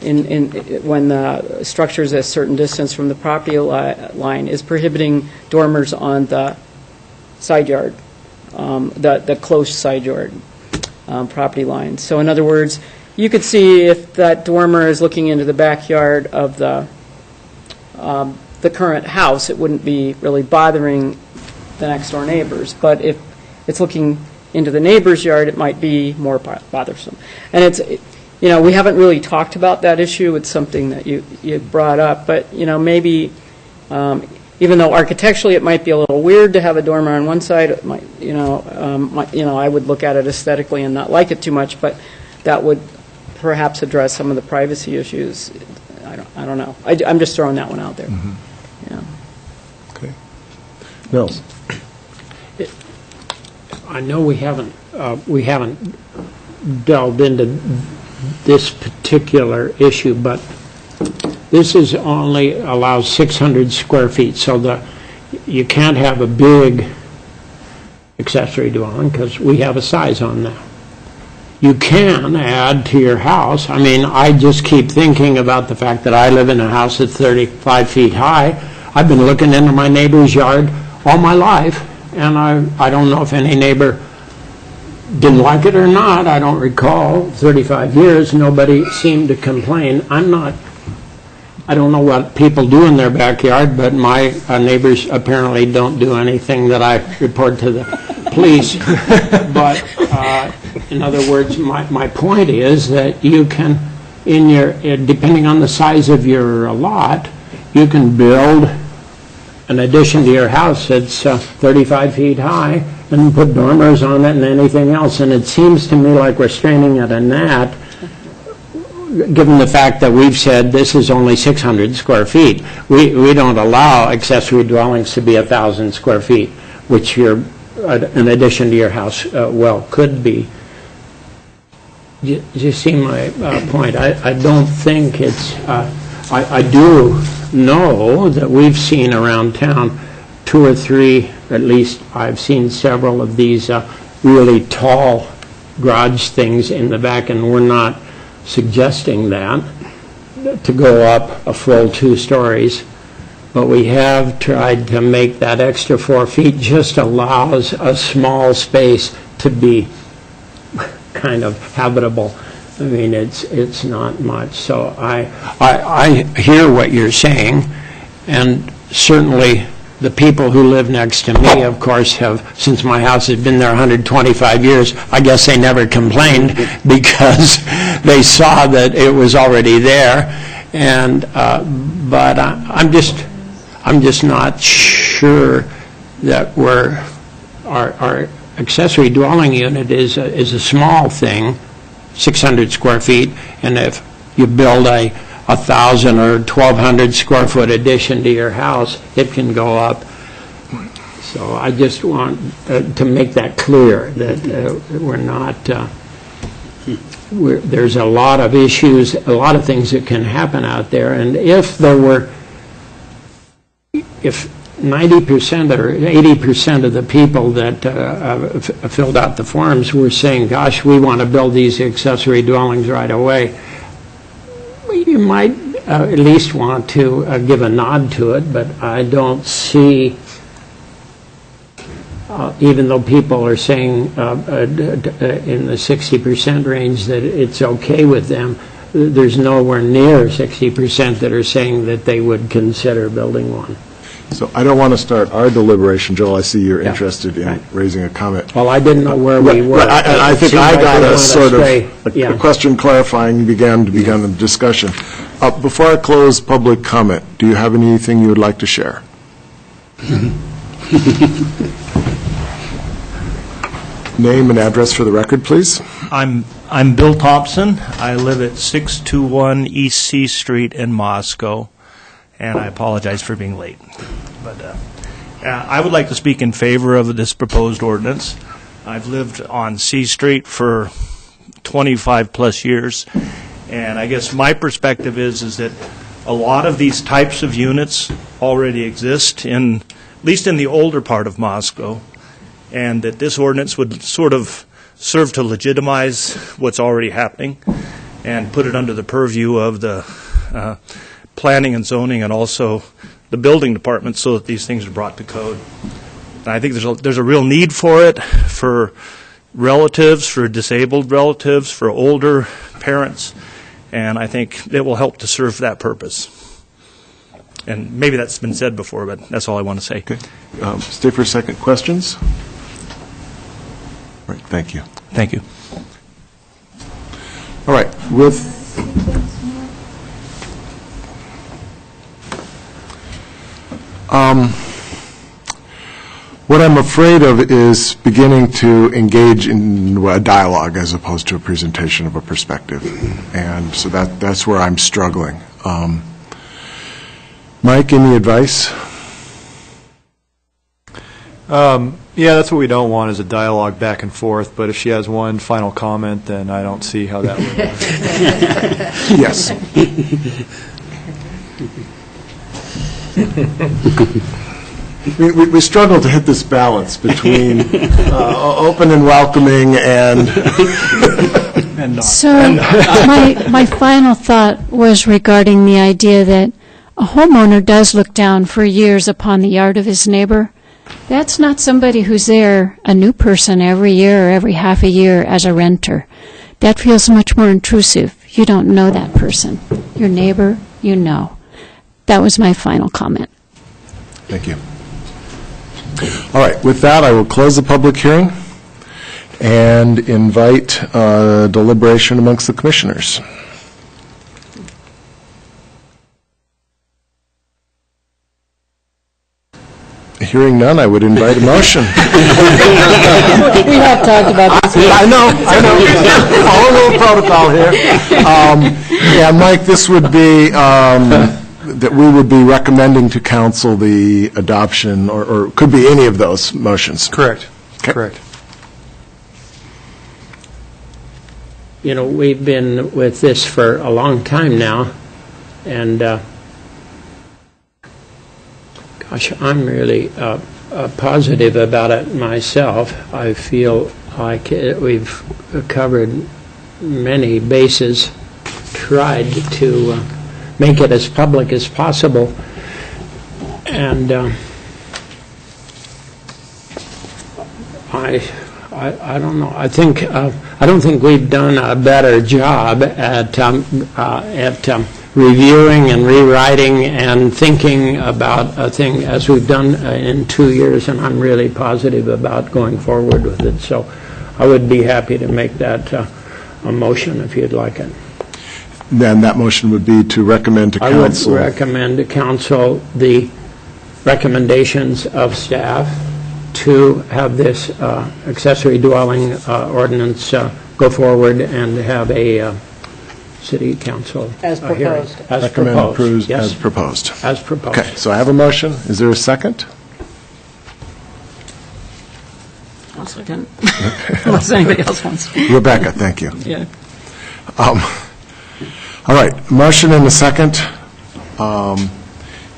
Speaker 7: when the structure is a certain distance from the property line is prohibiting dormers on the side yard, the close side yard property line. So in other words, you could see if that dormer is looking into the backyard of the current house, it wouldn't be really bothering the next door neighbors. But if it's looking into the neighbor's yard, it might be more bothersome. And we haven't really talked about that issue. It's something that you brought up. But, maybe, even though architecturally it might be a little weird to have a dormer on one side, it might, I would look at it aesthetically and not like it too much, but that would perhaps address some of the privacy issues. I don't know. I'm just throwing that one out there. Yeah.
Speaker 1: Okay. Mills?
Speaker 2: I know we haven't delved into this particular issue, but this is only allows 600 square feet, so you can't have a big accessory dwelling because we have a size on that. You can add to your house. I mean, I just keep thinking about the fact that I live in a house that's 35 feet high. I've been looking into my neighbor's yard all my life, and I don't know if any neighbor didn't like it or not. I don't recall. 35 years, nobody seemed to complain. I don't know what people do in their backyard, but my neighbors apparently don't do anything that I report to the police. But in other words, my point is that you can, depending on the size of your lot, you can build an addition to your house that's 35 feet high and put dormers on it and anything else. And it seems to me like we're straining at a gnat, given the fact that we've said this is only 600 square feet. We don't allow accessory dwellings to be 1,000 square feet, which an addition to your house could be. You see my point? I don't think it's... I do know that we've seen around town 2 or 3, at least I've seen several of these really tall garage things in the back, and we're not suggesting that to go up a full 2 stories. But we have tried to make that extra 4 feet just allows a small space to be kind of habitable. I mean, it's not much. So I hear what you're saying, and certainly the people who live next to me, of course, have, since my house has been there 125 years, I guess they never complained because they saw that it was already there. And but I'm just not sure that our accessory dwelling unit is a small thing, 600 square feet, and if you build a 1,000 or 1,200 square foot addition to your house, it can go up. So I just want to make that clear that we're not. There's a lot of issues, a lot of things that can happen out there, and if 90% or 80% of the people that filled out the forms were saying, gosh, we want to build these accessory dwellings right away, you might at least want to give a nod to it, but I don't see, even though people are saying in the 60% range that it's okay with them, there's nowhere near 60% that are saying that they would consider building one.
Speaker 1: So I don't want to start our deliberation, Joel. I see you're interested in raising a comment.
Speaker 2: Well, I didn't know where we were.
Speaker 1: I think I got a sort of a question clarifying, began the discussion. Before I close public comment, do you have anything you would like to share? Name and address for the record, please.
Speaker 10: I'm Bill Thompson. I live at 621 East C Street in Moscow, and I apologize for being late. But I would like to speak in favor of this proposed ordinance. I've lived on C Street for 25-plus years, and I guess my perspective is that a lot of these types of units already exist at least in the older part of Moscow, and that this ordinance would sort of serve to legitimize what's already happening and put it under the purview of the planning and zoning and also the building department so that these things are brought to code. And I think there's a real need for it for relatives, for disabled relatives, for older parents, and I think it will help to serve that purpose. And maybe that's been said before, but that's all I want to say.
Speaker 1: Okay. Stay for a second. Questions? All right, thank you.
Speaker 10: Thank you.
Speaker 1: All right, what I'm afraid of is beginning to engage in a dialogue as opposed to a presentation of a perspective, and so that's where I'm struggling. Mike, any advice?
Speaker 11: Yeah, that's what we don't want is a dialogue back and forth, but if she has one final comment, then I don't see how that would
Speaker 1: Yes. We struggle to hit this balance between open and welcoming and...
Speaker 9: So my final thought was regarding the idea that a homeowner does look down for years upon the yard of his neighbor. That's not somebody who's there, a new person, every year or every half a year as a renter. That feels much more intrusive. You don't know that person. Your neighbor, you know. That was my final comment.
Speaker 1: Thank you. All right, with that, I will close the public hearing and invite deliberation amongst the commissioners. Hearing none, I would invite a motion.
Speaker 7: We have talked about this.
Speaker 1: I know. Follow a little protocol here. Yeah, Mike, this would be that we would be recommending to council the adoption, or could be any of those motions.
Speaker 11: Correct.
Speaker 1: Okay.
Speaker 11: Correct.
Speaker 2: You know, we've been with this for a long time now, and gosh, I'm really positive about it myself. I feel like we've covered many bases, tried to make it as public as possible, and I don't know. I don't think we've done a better job at reviewing and rewriting and thinking about a thing as we've done in 2 years, and I'm really positive about going forward with it. So I would be happy to make that a motion if you'd like it.
Speaker 1: Then that motion would be to recommend to council.
Speaker 2: I would recommend to council the recommendations of staff to have this accessory dwelling ordinance go forward and have a city council
Speaker 7: As
Speaker 2: hearing.
Speaker 7: proposed.
Speaker 2: As
Speaker 1: Recommend
Speaker 2: proposed.
Speaker 1: approved
Speaker 2: Yes.
Speaker 1: as proposed.
Speaker 2: As proposed.
Speaker 1: Okay, so I have a motion. Is there a second?
Speaker 7: I'll second. Unless anybody else wants to.
Speaker 1: Rebecca, thank you.
Speaker 7: Yeah.
Speaker 1: All right, motion and a second.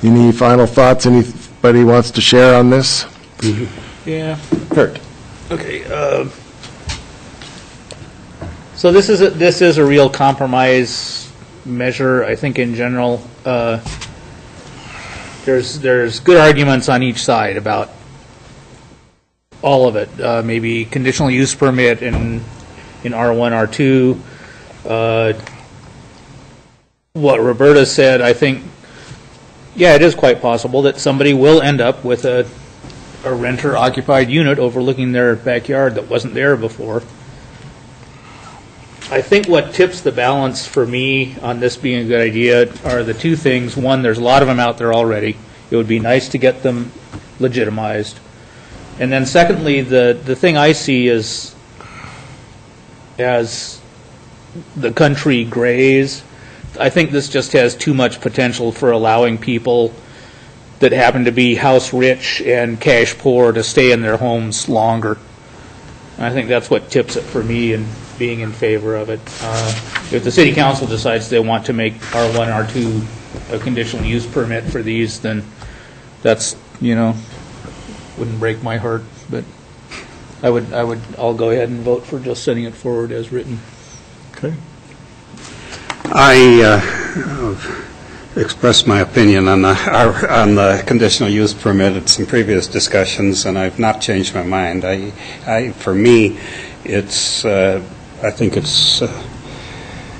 Speaker 1: Any final thoughts anybody wants to share on this?
Speaker 4: Yeah.
Speaker 1: Kurt.
Speaker 4: Okay. So this is a real compromise measure. I think in general, there's good arguments on each side about all of it. Maybe conditional use permit in R1, R2. What Roberta said, I think, yeah, it is quite possible that somebody will end up with a renter-occupied unit overlooking their backyard that wasn't there before. I think what tips the balance for me on this being a good idea are the two things. One, there's a lot of them out there already. It would be nice to get them legitimized. And then secondly, the thing I see is as the country grays, I think this just has too much potential for allowing people that happen to be house rich and cash poor to stay in their homes longer. And I think that's what tips it for me in being in favor of it. If the city council decides they want to make R1, R2 a conditional use permit for these, then that's, wouldn't break my heart, but I'll go ahead and vote for just sending it forward as written.
Speaker 11: Okay.
Speaker 5: I expressed my opinion on the conditional use permit at some previous discussions, and I've not changed my mind. For me, I think it's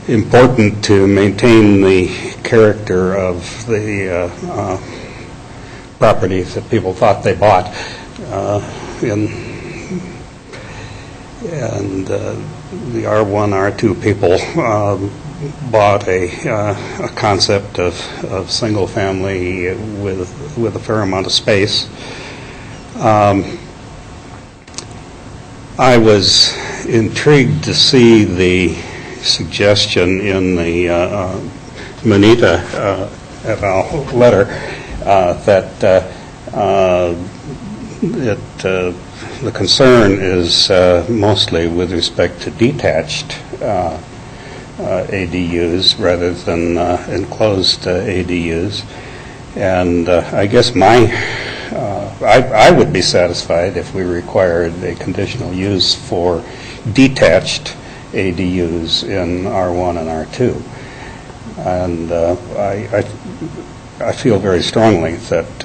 Speaker 5: important to maintain the character of the property that people thought they bought, and the R1, R2 people bought a concept of single family with a fair amount of space. I was intrigued to see the suggestion in the Manita et al. Letter that the concern is mostly with respect to detached ADUs rather than enclosed ADUs. And I guess I would be satisfied if we required a conditional use for detached ADUs in R1 and R2. And I feel very strongly that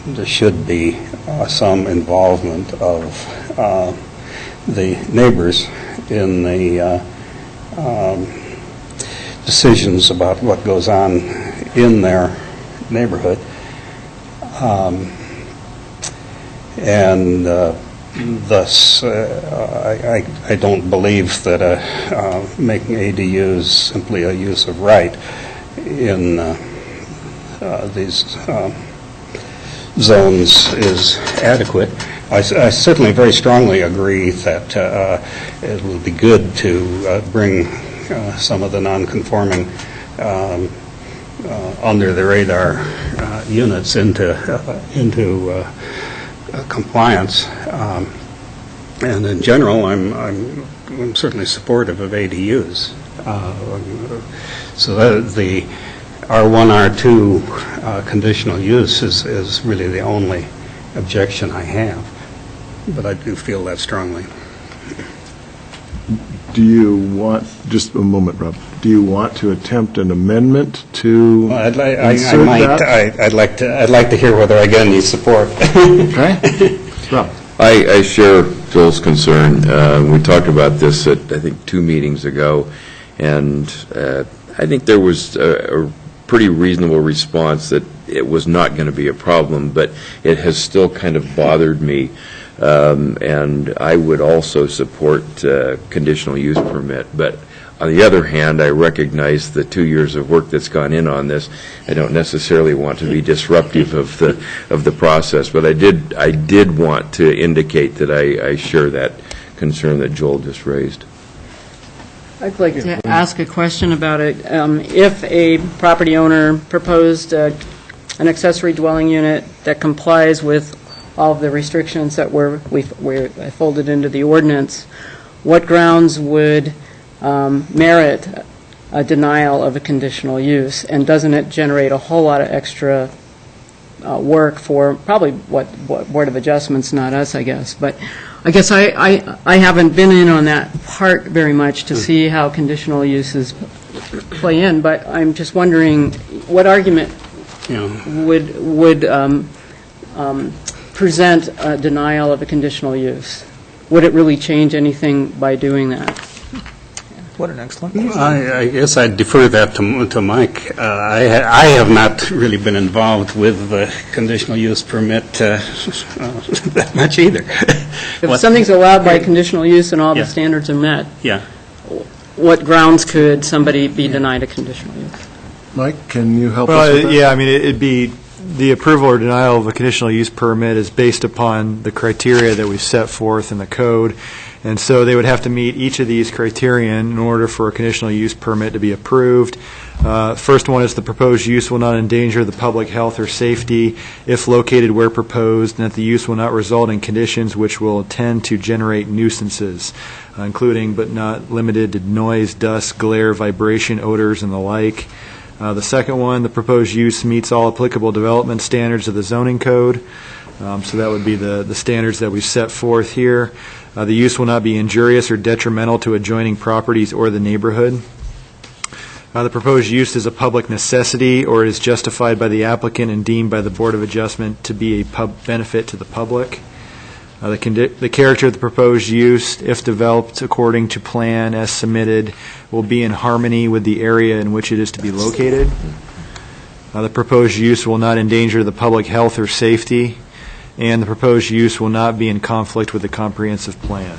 Speaker 5: there should be some involvement of the neighbors in the decisions about what goes on in their neighborhood. And thus, I don't believe that making ADUs simply a use of right in these zones is adequate. I certainly very strongly agree that it will be good to bring some of the non-conforming under the radar units into compliance. And in general, I'm certainly supportive of ADUs. So that the R1, R2 conditional use is really the only objection I have. But I do feel that strongly.
Speaker 1: Do you want, just a moment, Rob, do you want to attempt an amendment to
Speaker 5: I'd like to hear whether I get any support.
Speaker 1: Okay. Rob.
Speaker 12: I share Joel's concern. We talked about this at, I think, 2 meetings ago, and I think there was a pretty reasonable response that it was not going to be a problem, but it has still kind of bothered me. And I would also support conditional use permit. But on the other hand, I recognize the 2 years of work that's gone in on this. I don't necessarily want to be disruptive of the process, but I did want to indicate that I share that concern that Joel just raised.
Speaker 7: I'd like to ask a question about it. If a property owner proposed an accessory dwelling unit that complies with all of the restrictions that were folded into the ordinance, what grounds would merit a denial of a conditional use? And doesn't it generate a whole lot of extra work for probably what Board of Adjustments, not us, I guess. But I guess I haven't been in on that part very much to see how conditional uses play in, but I'm just wondering what argument would present a denial of a conditional use? Would it really change anything by doing that?
Speaker 4: What an excellent
Speaker 5: question. I guess I'd defer that to Mike. I have not really been involved with the conditional use permit that much either.
Speaker 7: If something's allowed by conditional use and all the standards are met, what grounds could somebody be denied a conditional use?
Speaker 1: Mike, can you help us with that?
Speaker 11: Yeah, I mean, it'd be the approval or denial of a conditional use permit is based upon the criteria that we set forth in the code. And so they would have to meet each of these criterion in order for a conditional use permit to be approved. First one is the proposed use will not endanger the public health or safety if located where proposed, and that the use will not result in conditions which will tend to generate nuisances, including but not limited to noise, dust, glare, vibration, odors, and the like. The second one, the proposed use meets all applicable development standards of the zoning code. So that would be the standards that we've set forth here. The use will not be injurious or detrimental to adjoining properties or the neighborhood. The proposed use is a public necessity or is justified by the applicant and deemed by the Board of Adjustment to be a benefit to the public. The character of the proposed use, if developed according to plan as submitted, will be in harmony with the area in which it is to be located. The proposed use will not endanger the public health or safety, and the proposed use will not be in conflict with the comprehensive plan.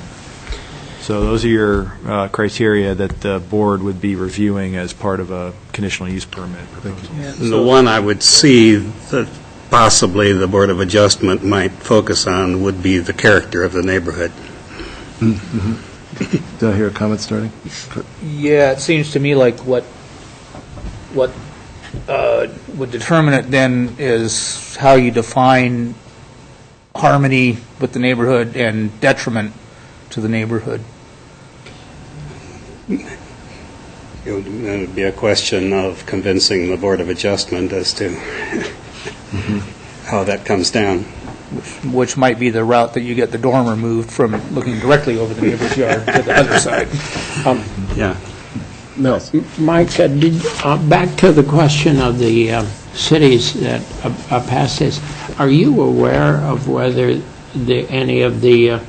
Speaker 11: So those are your criteria that the board would be reviewing as part of a conditional use permit proposal.
Speaker 5: The one I would see that possibly the Board of Adjustment might focus on would be the character of the neighborhood.
Speaker 1: Did I hear a comment starting?
Speaker 4: Yeah, it seems to me like what would determine it then is how you define harmony with the neighborhood and detriment to the neighborhood.
Speaker 5: It would be a question of convincing the Board of Adjustment as to how that comes down.
Speaker 4: Which might be the route that you get the dormer moved from looking directly over the neighbor's yard to the other side.
Speaker 5: Yeah.
Speaker 1: No.
Speaker 2: Mike, back to the question of the cities that passed this. Are you aware of whether any of the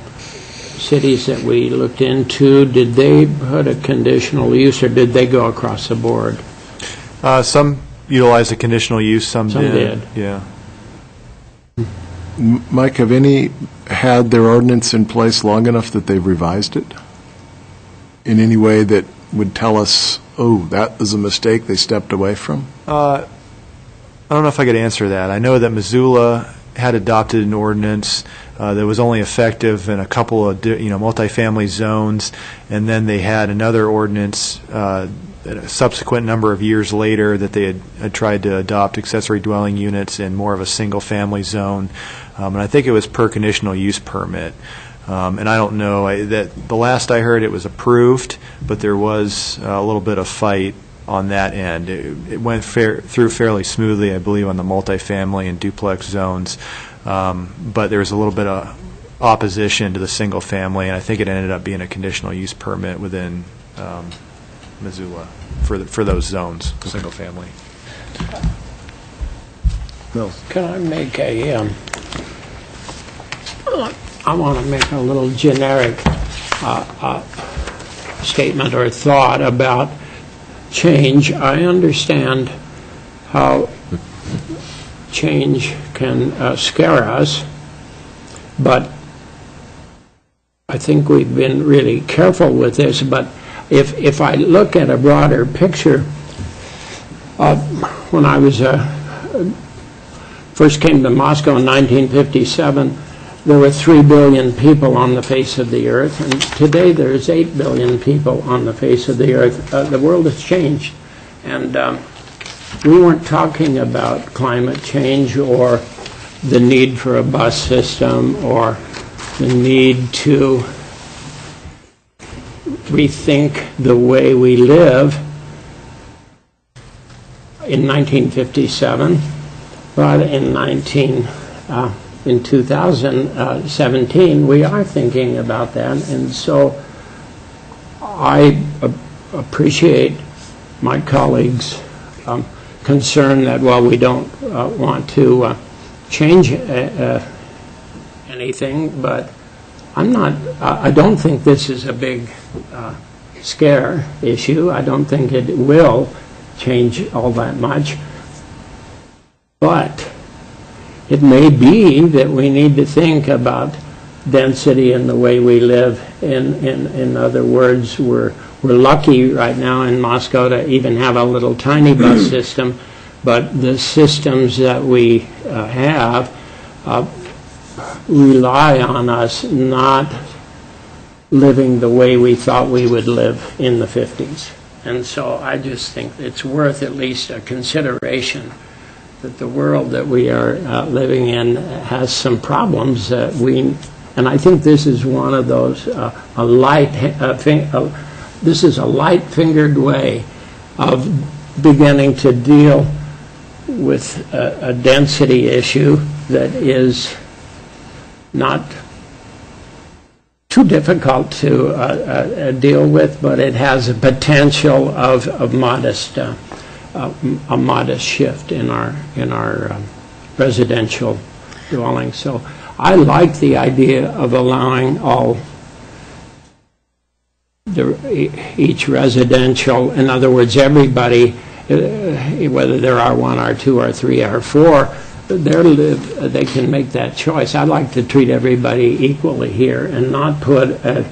Speaker 2: cities that we looked into, did they put a conditional use or did they go across the board?
Speaker 11: Some utilize a conditional use, some did. Yeah.
Speaker 1: Mike, have any had their ordinance in place long enough that they've revised it in any way that would tell us, oh, that was a mistake they stepped away from?
Speaker 11: I don't know if I could answer that. I know that Missoula had adopted an ordinance that was only effective in a couple of multifamily zones, and then they had another ordinance a subsequent number of years later that they had tried to adopt accessory dwelling units in more of a single-family zone, and I think it was per conditional use permit. And I don't know, that the last I heard it was approved, but there was a little bit of fight on that end. It went through fairly smoothly, I believe, on the multifamily and duplex zones, but there was a little bit of opposition to the single family, and I think it ended up being a conditional use permit within Missoula for those zones, single family.
Speaker 1: No.
Speaker 2: Can I make I want to make a little generic statement or thought about change. I understand how change can scare us, but I think we've been really careful with this. But if I look at a broader picture, when I was first came to Moscow in 1957, there were 3 billion people on the face of the earth, and today there's 8 billion people on the face of the earth. The world has changed, and we weren't talking about climate change or the need for a bus system or the need to rethink the way we live in 1957, but in 2017, we are thinking about that, and so I appreciate my colleagues' concern that, well, we don't want to change anything, but I don't think this is a big scare issue. I don't think it will change all that much, but it may be that we need to think about density and the way we live. In other words, we're lucky right now in Moscow to even have a little tiny bus system, but the systems that we have rely on us not living the way we thought we would live in the 50s. And so I just think it's worth at least a consideration that the world that we are living in has some problems that and I think this is one of those, this is a light-fingered way of beginning to deal with a density issue that is not too difficult to deal with, but it has a potential of a modest shift in our residential dwellings. So I like the idea of allowing each residential, in other words, everybody, whether they're R1, R2, R3, R4, they can make that choice. I'd like to treat everybody equally here and not put a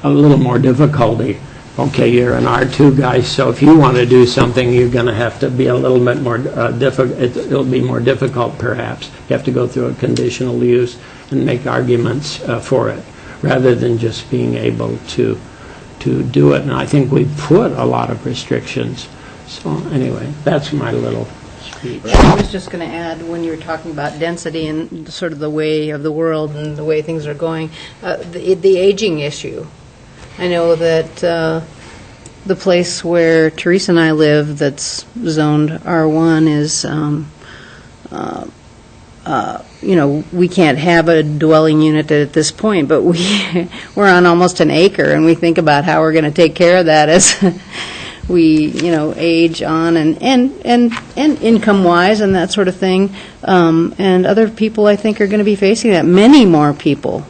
Speaker 2: little more difficulty. Okay, you're an R2 guy, so if you want to do something, you're going to have to be a little bit more difficult. It'll be more difficult, perhaps. You have to go through a conditional use and make arguments for it, rather than just being able to do it. And I think we put a lot of restrictions. So anyway, that's my little speech.
Speaker 13: I was just going to add, when you were talking about density and sort of the way of the world and the way things are going, the aging issue. I know that the place where Teresa and I live that's zoned R1 is, we can't have a dwelling unit at this point, but we're on almost an acre, and we think about how we're going to take care of that as we, age on and income-wise and that sort of thing. And other people, I think, are going to be facing that. Many more people.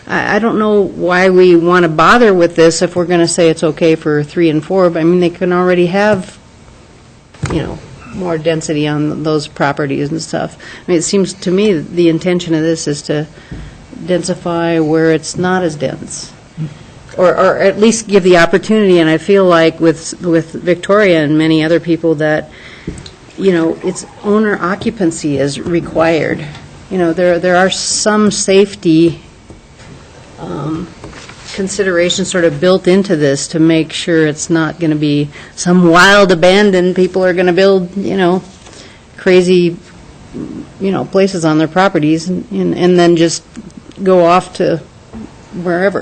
Speaker 13: I don't know why we want to bother with this if we're going to say it's okay for 3 and 4, but I mean, they can already have, more density on those properties and stuff. I mean, it seems to me the intention of this is to densify where it's not as dense. Or at least give the opportunity, and I feel like with Victoria and many other people that, it's owner occupancy is required. There are some safety considerations sort of built into this to make sure it's not going to be some wild abandoned, people are going to build, crazy, places on their properties and then just go off to wherever.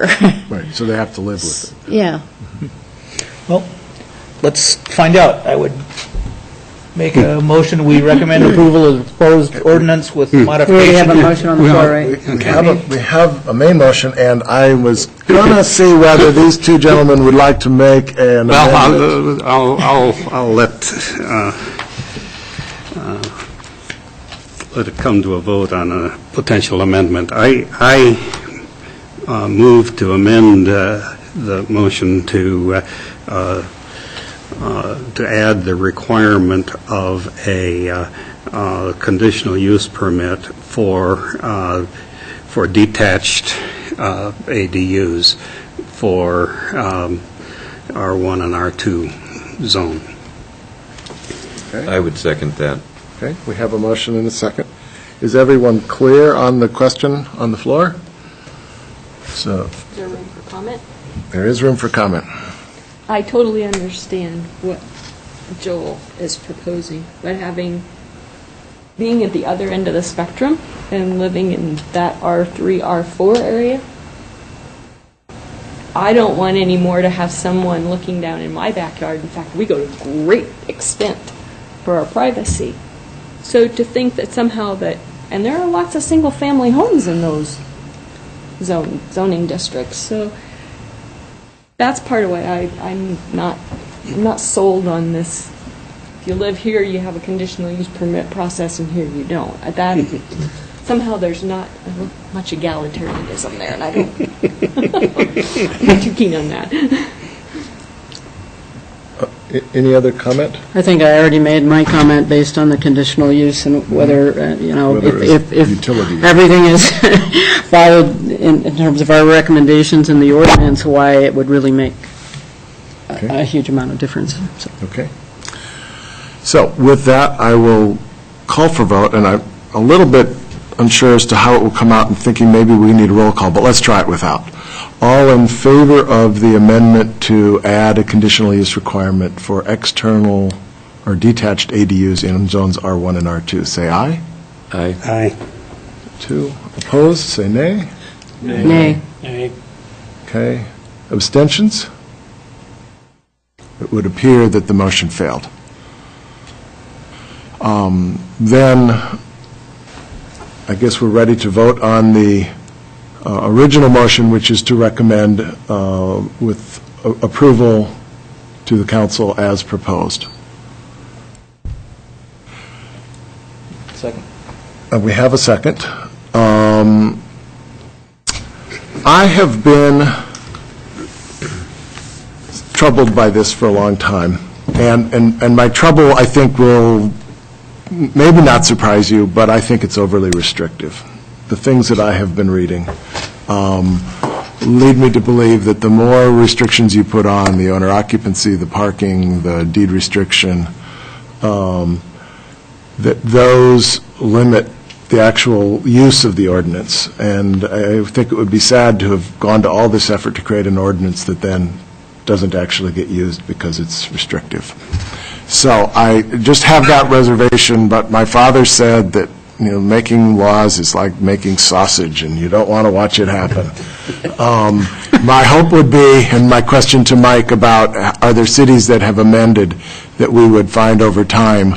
Speaker 1: Right, so they have to live with it.
Speaker 13: Yeah.
Speaker 4: Well, let's find out. I would make a motion, we recommend approval of the proposed ordinance with modification.
Speaker 7: We have a motion on the floor, right?
Speaker 1: We have a main motion, and I was going to see whether these two gentlemen would like to make an amendment.
Speaker 5: I'll let it come to a vote on a potential amendment. I move to amend the motion to add the requirement of a conditional use permit for detached ADUs for R1 and R2 zone.
Speaker 1: Okay.
Speaker 12: I would second that.
Speaker 1: Okay, we have a motion and a second. Is everyone clear on the question on the floor? So,
Speaker 14: Is there room for comment?
Speaker 1: there is room for comment.
Speaker 14: I totally understand what Joel is proposing, but being at the other end of the spectrum and living in that R3, R4 area, I don't want any more to have someone looking down in my backyard. In fact, we go to great extent for our privacy. So to think that somehow and there are lots of single-family homes in those zoning districts, so that's part of why I'm not sold on this. If you live here, you have a conditional use permit process, and here you don't. That somehow there's not much egalitarianism there, and I don't. I'm not too keen on that.
Speaker 1: Any other comment?
Speaker 7: I think I already made my comment based on the conditional use and whether, if
Speaker 1: utility.
Speaker 7: everything is followed in terms of our recommendations in the ordinance, why it would really make a huge amount of difference. So.
Speaker 1: Okay. So with that, I will call for vote, and I'm a little bit unsure as to how it will come out and thinking maybe we need a roll call, but let's try it without. All in favor of the amendment to add a conditional use requirement for external or detached ADUs in zones R1 and R2, say aye.
Speaker 12: Aye.
Speaker 5: Aye.
Speaker 1: 2. Opposed, say nay.
Speaker 7: Nay.
Speaker 2: Nay.
Speaker 1: Okay. Abstentions? It would appear that the motion failed. Then, I guess we're ready to vote on the original motion, which is to recommend with approval to the council as proposed.
Speaker 6: Second.
Speaker 1: We have a second. I have been troubled by this for a long time, and my trouble, I think, will maybe not surprise you, but I think it's overly restrictive. The things that I have been reading lead me to believe that the more restrictions you put on, the owner occupancy, the parking, the deed restriction, that those limit the actual use of the ordinance. And I think it would be sad to have gone to all this effort to create an ordinance that then doesn't actually get used because it's restrictive. So I just have that reservation, but my father said that, you know, making laws is like making sausage, and you don't want to watch it happen. My hope would be, and my question to Mike about, are there cities that have amended that we would find over time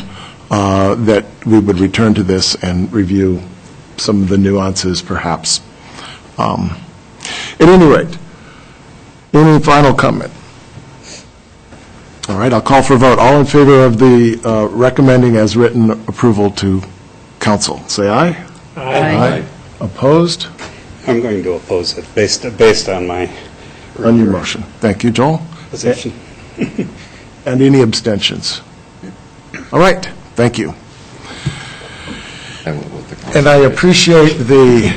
Speaker 1: that we would return to this and review some of the nuances, perhaps. At any rate, any final comment? All right, I'll call for a vote. All in favor of the recommending as written approval to council, say aye.
Speaker 2: Aye.
Speaker 1: Opposed?
Speaker 5: I'm going to oppose it based on my
Speaker 1: On your motion. Thank you, Joel.
Speaker 5: position.
Speaker 1: And any abstentions? All right, thank you.
Speaker 12: I went with the
Speaker 1: And I appreciate the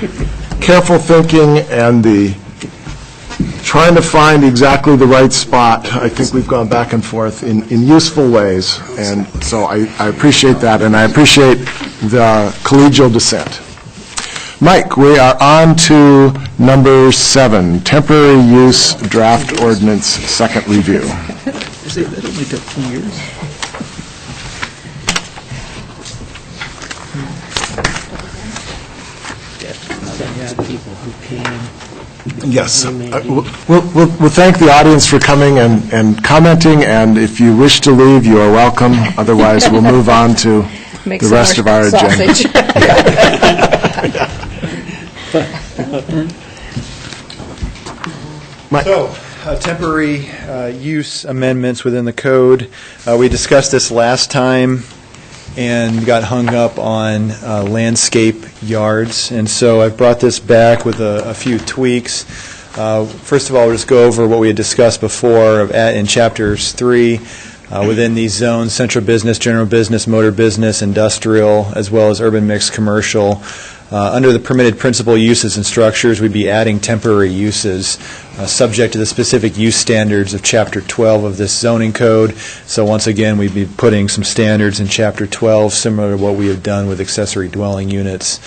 Speaker 1: careful thinking and the trying to find exactly the right spot. I think we've gone back and forth in useful ways, and so I appreciate that, and I appreciate the collegial dissent. Mike, we are on to number 7, temporary use draft ordinance, second review.
Speaker 6: That only took 2 years.
Speaker 2: People who came.
Speaker 1: Yes. We'll thank the audience for coming and commenting, and if you wish to leave, you are welcome. Otherwise, we'll move on to the rest of our agenda.
Speaker 3: So, temporary use amendments within the code. We discussed this last time and got hung up on landscape yards. And so I've brought this back with a few tweaks. First of all, we'll just go over what we had discussed before in Chapters 3. Within these zones, central business, general business, motor business, industrial, as well as urban mixed commercial. Under the permitted principal uses and structures, we'd be adding temporary uses subject to the specific use standards of Chapter 12 of this zoning code. So once again, we'd be putting some standards in Chapter 12, similar to what we have done with accessory dwelling units.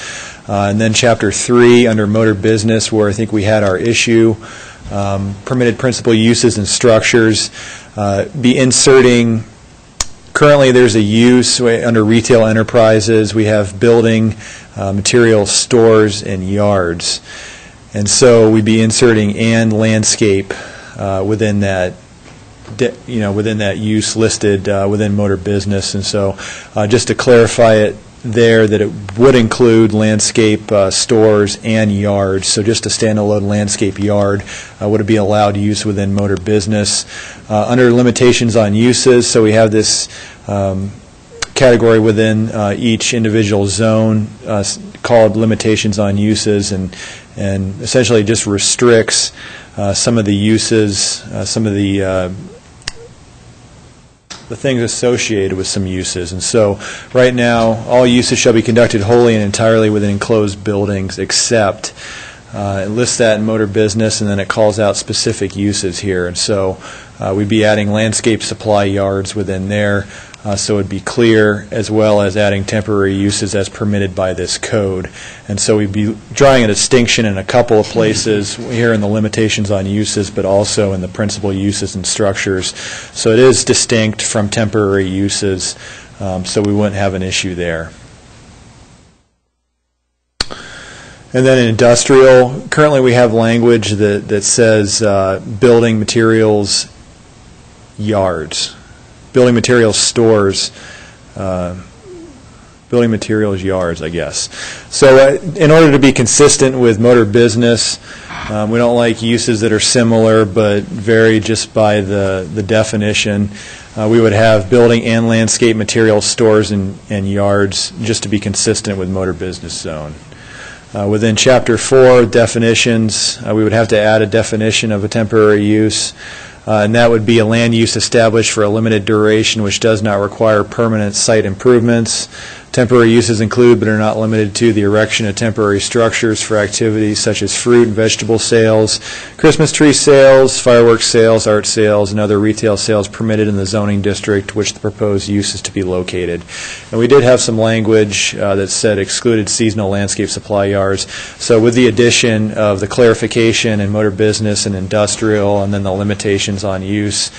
Speaker 3: And then Chapter 3, under motor business, where I think we had our issue, permitted principal uses and structures, be inserting. Currently, there's a use under retail enterprises. We have building, material stores, and yards. And so we'd be inserting and landscape within that, within that use listed within motor business. And so just to clarify it there, that it would include landscape stores and yards. So just a standalone landscape yard would be allowed use within motor business. Under limitations on uses, so we have this category within each individual zone called limitations on uses, and essentially just restricts some of the uses, some of the things associated with some uses. And so right now, all uses shall be conducted wholly and entirely within enclosed buildings except, it lists that in motor business, and then it calls out specific uses here. And so we'd be adding landscape supply yards within there, so it'd be clear, as well as adding temporary uses as permitted by this code. And so we'd be drawing a distinction in a couple of places here in the limitations on uses, but also in the principal uses and structures. So it is distinct from temporary uses, so we wouldn't have an issue there. And then in industrial, currently we have language that says building materials yards, building materials stores, building materials yards, I guess. So in order to be consistent with motor business, we don't like uses that are similar but vary just by the definition. We would have building and landscape materials stores and yards just to be consistent with motor business zone. Within Chapter 4, definitions, we would have to add a definition of a temporary use, and that would be a land use established for a limited duration which does not require permanent site improvements. Temporary uses include, but are not limited to, the erection of temporary structures for activities such as fruit and vegetable sales, Christmas tree sales, fireworks sales, art sales, and other retail sales permitted in the zoning district which the proposed use is to be located. And we did have some language that said excluded seasonal landscape supply yards. So with the addition of the clarification in motor business and industrial, and then the limitations on use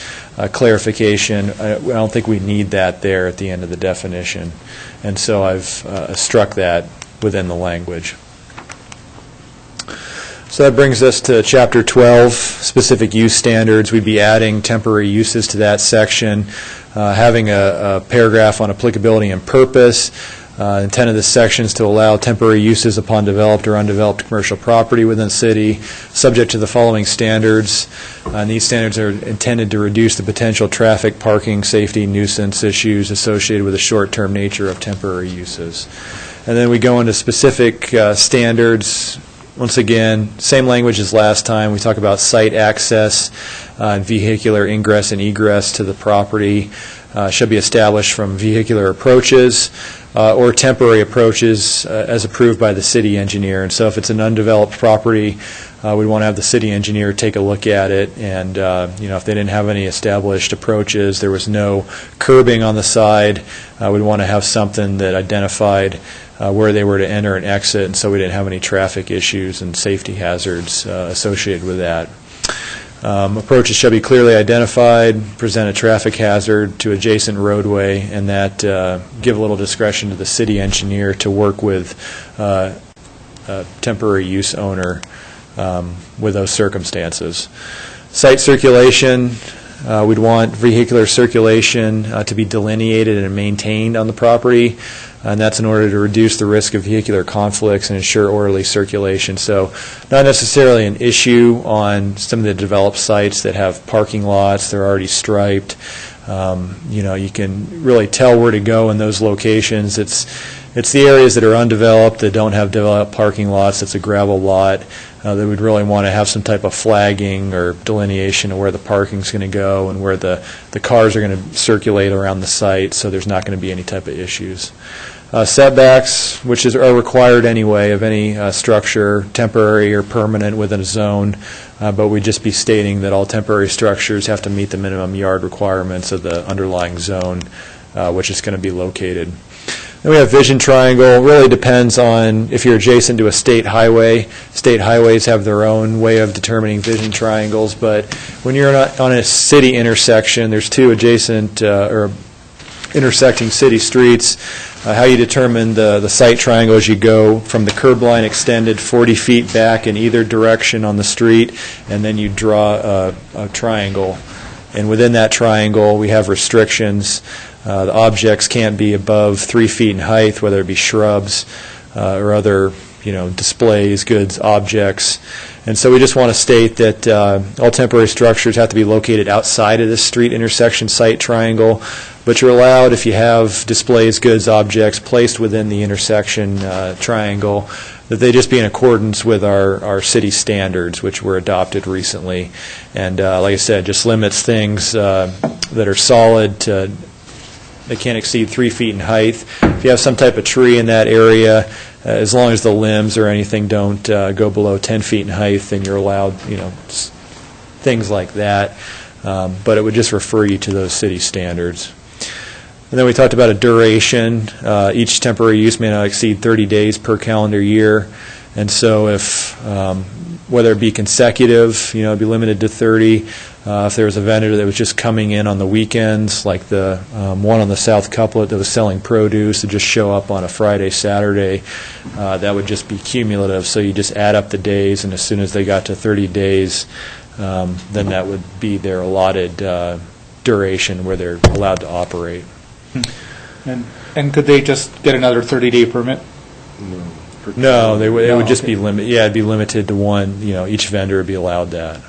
Speaker 3: clarification, I don't think we need that there at the end of the definition. And so I've struck that within the language. So that brings us to Chapter 12, specific use standards. We'd be adding temporary uses to that section, having a paragraph on applicability and purpose. Intent of this section is to allow temporary uses upon developed or undeveloped commercial property within the city, subject to the following standards. And these standards are intended to reduce the potential traffic, parking, safety, nuisance issues associated with the short-term nature of temporary uses. And then we go into specific standards. Once again, same language as last time. We talk about site access and vehicular ingress and egress to the property. Should be established from vehicular approaches or temporary approaches as approved by the city engineer. And so if it's an undeveloped property, we want to have the city engineer take a look at it. And if they didn't have any established approaches, there was no curbing on the side, we'd want to have something that identified where they were to enter and exit, and so we didn't have any traffic issues and safety hazards associated with that. Approaches shall be clearly identified, present a traffic hazard to adjacent roadway, and that give a little discretion to the city engineer to work with a temporary use owner with those circumstances. Site circulation, we'd want vehicular circulation to be delineated and maintained on the property, and that's in order to reduce the risk of vehicular conflicts and ensure orderly circulation. So not necessarily an issue on some of the developed sites that have parking lots, they're already striped. You can really tell where to go in those locations. It's the areas that are undeveloped, that don't have developed parking lots, it's a gravel lot, that would really want to have some type of flagging or delineation of where the parking's going to go and where the cars are going to circulate around the site, so there's not going to be any type of issues. Setbacks, which are required anyway of any structure, temporary or permanent within a zone, but we'd just be stating that all temporary structures have to meet the minimum yard requirements of the underlying zone, which is going to be located. Then we have vision triangle. Really depends on if you're adjacent to a state highway. State highways have their own way of determining vision triangles, but when you're on a city intersection, there's two adjacent or intersecting city streets. How you determine the site triangle is you go from the curb line extended 40 feet back in either direction on the street, and then you draw a triangle. And within that triangle, we have restrictions. The objects can't be above 3 feet in height, whether it be shrubs or other displays, goods, objects. And so we just want to state that all temporary structures have to be located outside of the street intersection site triangle, but you're allowed, if you have displays, goods, objects placed within the intersection triangle, that they just be in accordance with our city standards, which were adopted recently. And like I said, just limits things that are solid to they can't exceed 3 feet in height. If you have some type of tree in that area, as long as the limbs or anything don't go below 10 feet in height, then you're allowed, things like that. But it would just refer you to those city standards. And then we talked about a duration. Each temporary use may not exceed 30 days per calendar year. And so if, whether it be consecutive, it'd be limited to 30. If there was a vendor that was just coming in on the weekends, like the one on the South Couplet that was selling produce, to just show up on a Friday, Saturday, that would just be cumulative. So you just add up the days, and as soon as they got to 30 days, then that would be their allotted duration where they're allowed to operate.
Speaker 4: And could they just get another 30-day permit?
Speaker 3: No, it would just
Speaker 4: okay.
Speaker 3: be limited. Yeah, it'd be limited to one. Each vendor would be allowed that.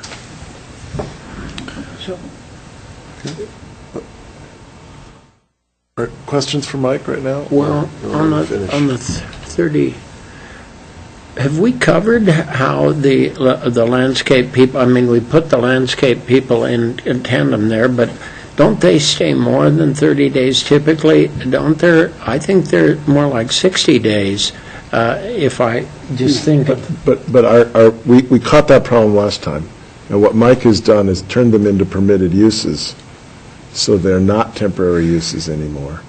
Speaker 1: Questions for Mike right now?
Speaker 2: Well, on the 30, have we covered how the landscape people, we put the landscape people in tandem there, but don't they stay more than 30 days typically? Don't there? I think they're more like 60 days, if I just think.
Speaker 1: But we caught that problem last time. And what Mike has done is turned them into permitted uses, so they're not temporary uses anymore.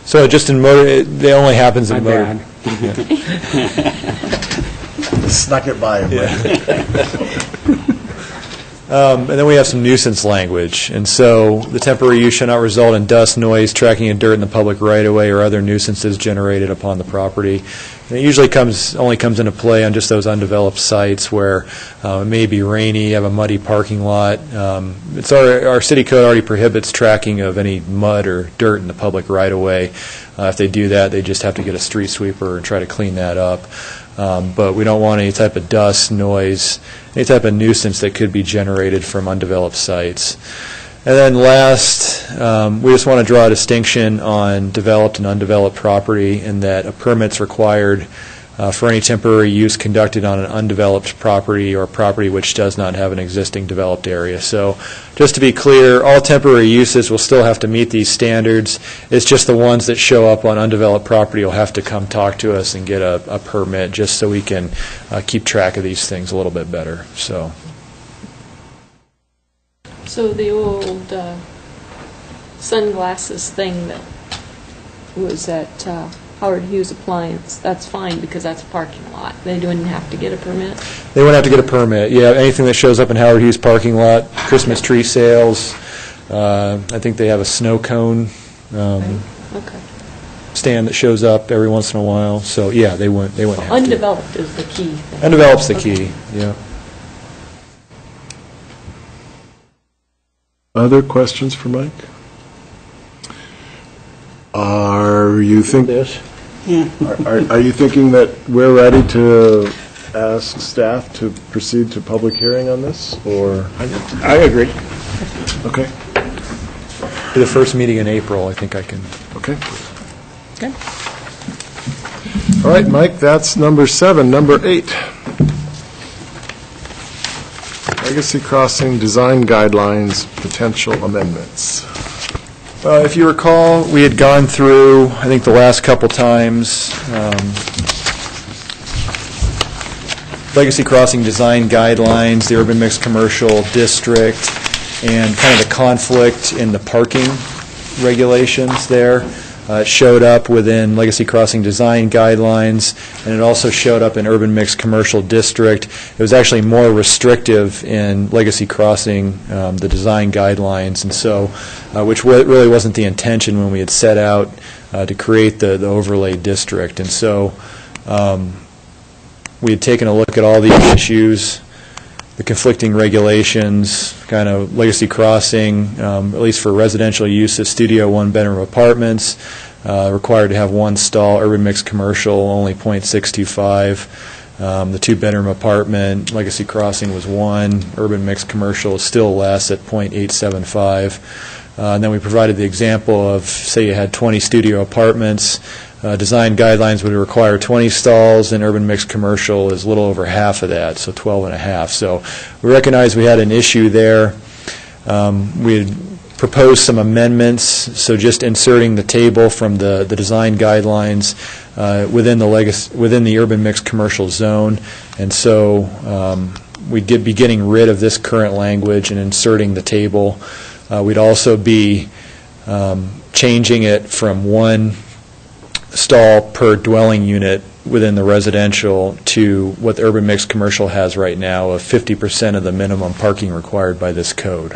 Speaker 3: So just in motor, it only happens in motor.
Speaker 1: Snuck it by him.
Speaker 3: And then we have some nuisance language. And so the temporary use shall not result in dust, noise, tracking of dirt in the public right-of-way or other nuisances generated upon the property. And it usually only comes into play on just those undeveloped sites where it may be rainy, have a muddy parking lot. Our city code already prohibits tracking of any mud or dirt in the public right-of-way. If they do that, they just have to get a street sweeper and try to clean that up. But we don't want any type of dust, noise, any type of nuisance that could be generated from undeveloped sites. And then last, we just want to draw a distinction on developed and undeveloped property in that a permit's required for any temporary use conducted on an undeveloped property or property which does not have an existing developed area. So just to be clear, all temporary uses will still have to meet these standards. It's just the ones that show up on undeveloped property will have to come talk to us and get a permit just so we can keep track of these things a little bit better. So
Speaker 14: the old sunglasses thing that was at Howard Hughes Appliance, that's fine because that's a parking lot. They wouldn't have to get a permit?
Speaker 3: They wouldn't have to get a permit. Yeah, anything that shows up in Howard Hughes parking lot, Christmas tree sales, I think they have a snow cone stand that shows up every once in a while. So yeah, they wouldn't have to.
Speaker 14: Undeveloped is the key thing.
Speaker 3: Undeveloped's the key, yeah.
Speaker 1: Other questions for Mike? Are you thinking that we're ready to ask staff to proceed to public hearing on this, or?
Speaker 4: I agree.
Speaker 1: Okay.
Speaker 3: For the first meeting in April, I think I can.
Speaker 1: Okay.
Speaker 14: Okay.
Speaker 1: All right, Mike, that's number 7. Number 8. Legacy Crossing Design Guidelines, potential amendments.
Speaker 3: If you recall, we had gone through, I think the last couple times, Legacy Crossing Design Guidelines, the Urban Mixed Commercial District, and kind of the conflict in the parking regulations there. It showed up within Legacy Crossing Design Guidelines, and it also showed up in Urban Mixed Commercial District. It was actually more restrictive in Legacy Crossing, the design guidelines, and so, which really wasn't the intention when we had set out to create the overlay district. And so we had taken a look at all these issues, the conflicting regulations, kind of Legacy Crossing, at least for residential uses, studio, 1-bedroom apartments, required to have 1 stall, urban mixed commercial, only .625. The 2-bedroom apartment, Legacy Crossing was 1, urban mixed commercial is still less at .875. And then we provided the example of, say you had 20 studio apartments, design guidelines would require 20 stalls, and urban mixed commercial is a little over half of that, so 12 and a half. So we recognized we had an issue there. We had proposed some amendments, so just inserting the table from the design guidelines within the urban mixed commercial zone, and so we'd be getting rid of this current language and inserting the table. We'd also be changing it from 1 stall per dwelling unit within the residential to what the urban mixed commercial has right now of 50% of the minimum parking required by this code.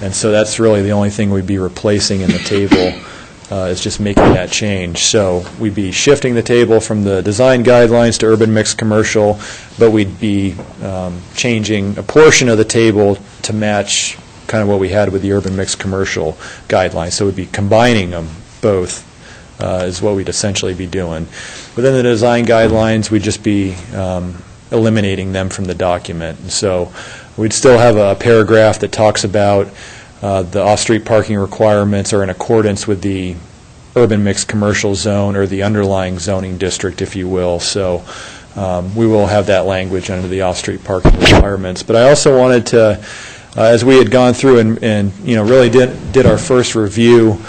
Speaker 3: And so that's really the only thing we'd be replacing in the table is just making that change. So we'd be shifting the table from the design guidelines to urban mixed commercial, but we'd be changing a portion of the table to match kind of what we had with the urban mixed commercial guidelines. So we'd be combining them both is what we'd essentially be doing. Within the design guidelines, we'd just be eliminating them from the document. And so we'd still have a paragraph that talks about the off-street parking requirements are in accordance with the urban mixed commercial zone or the underlying zoning district, if you will. So we will have that language under the off-street parking requirements. But I also wanted to, as we had gone through and really did our first review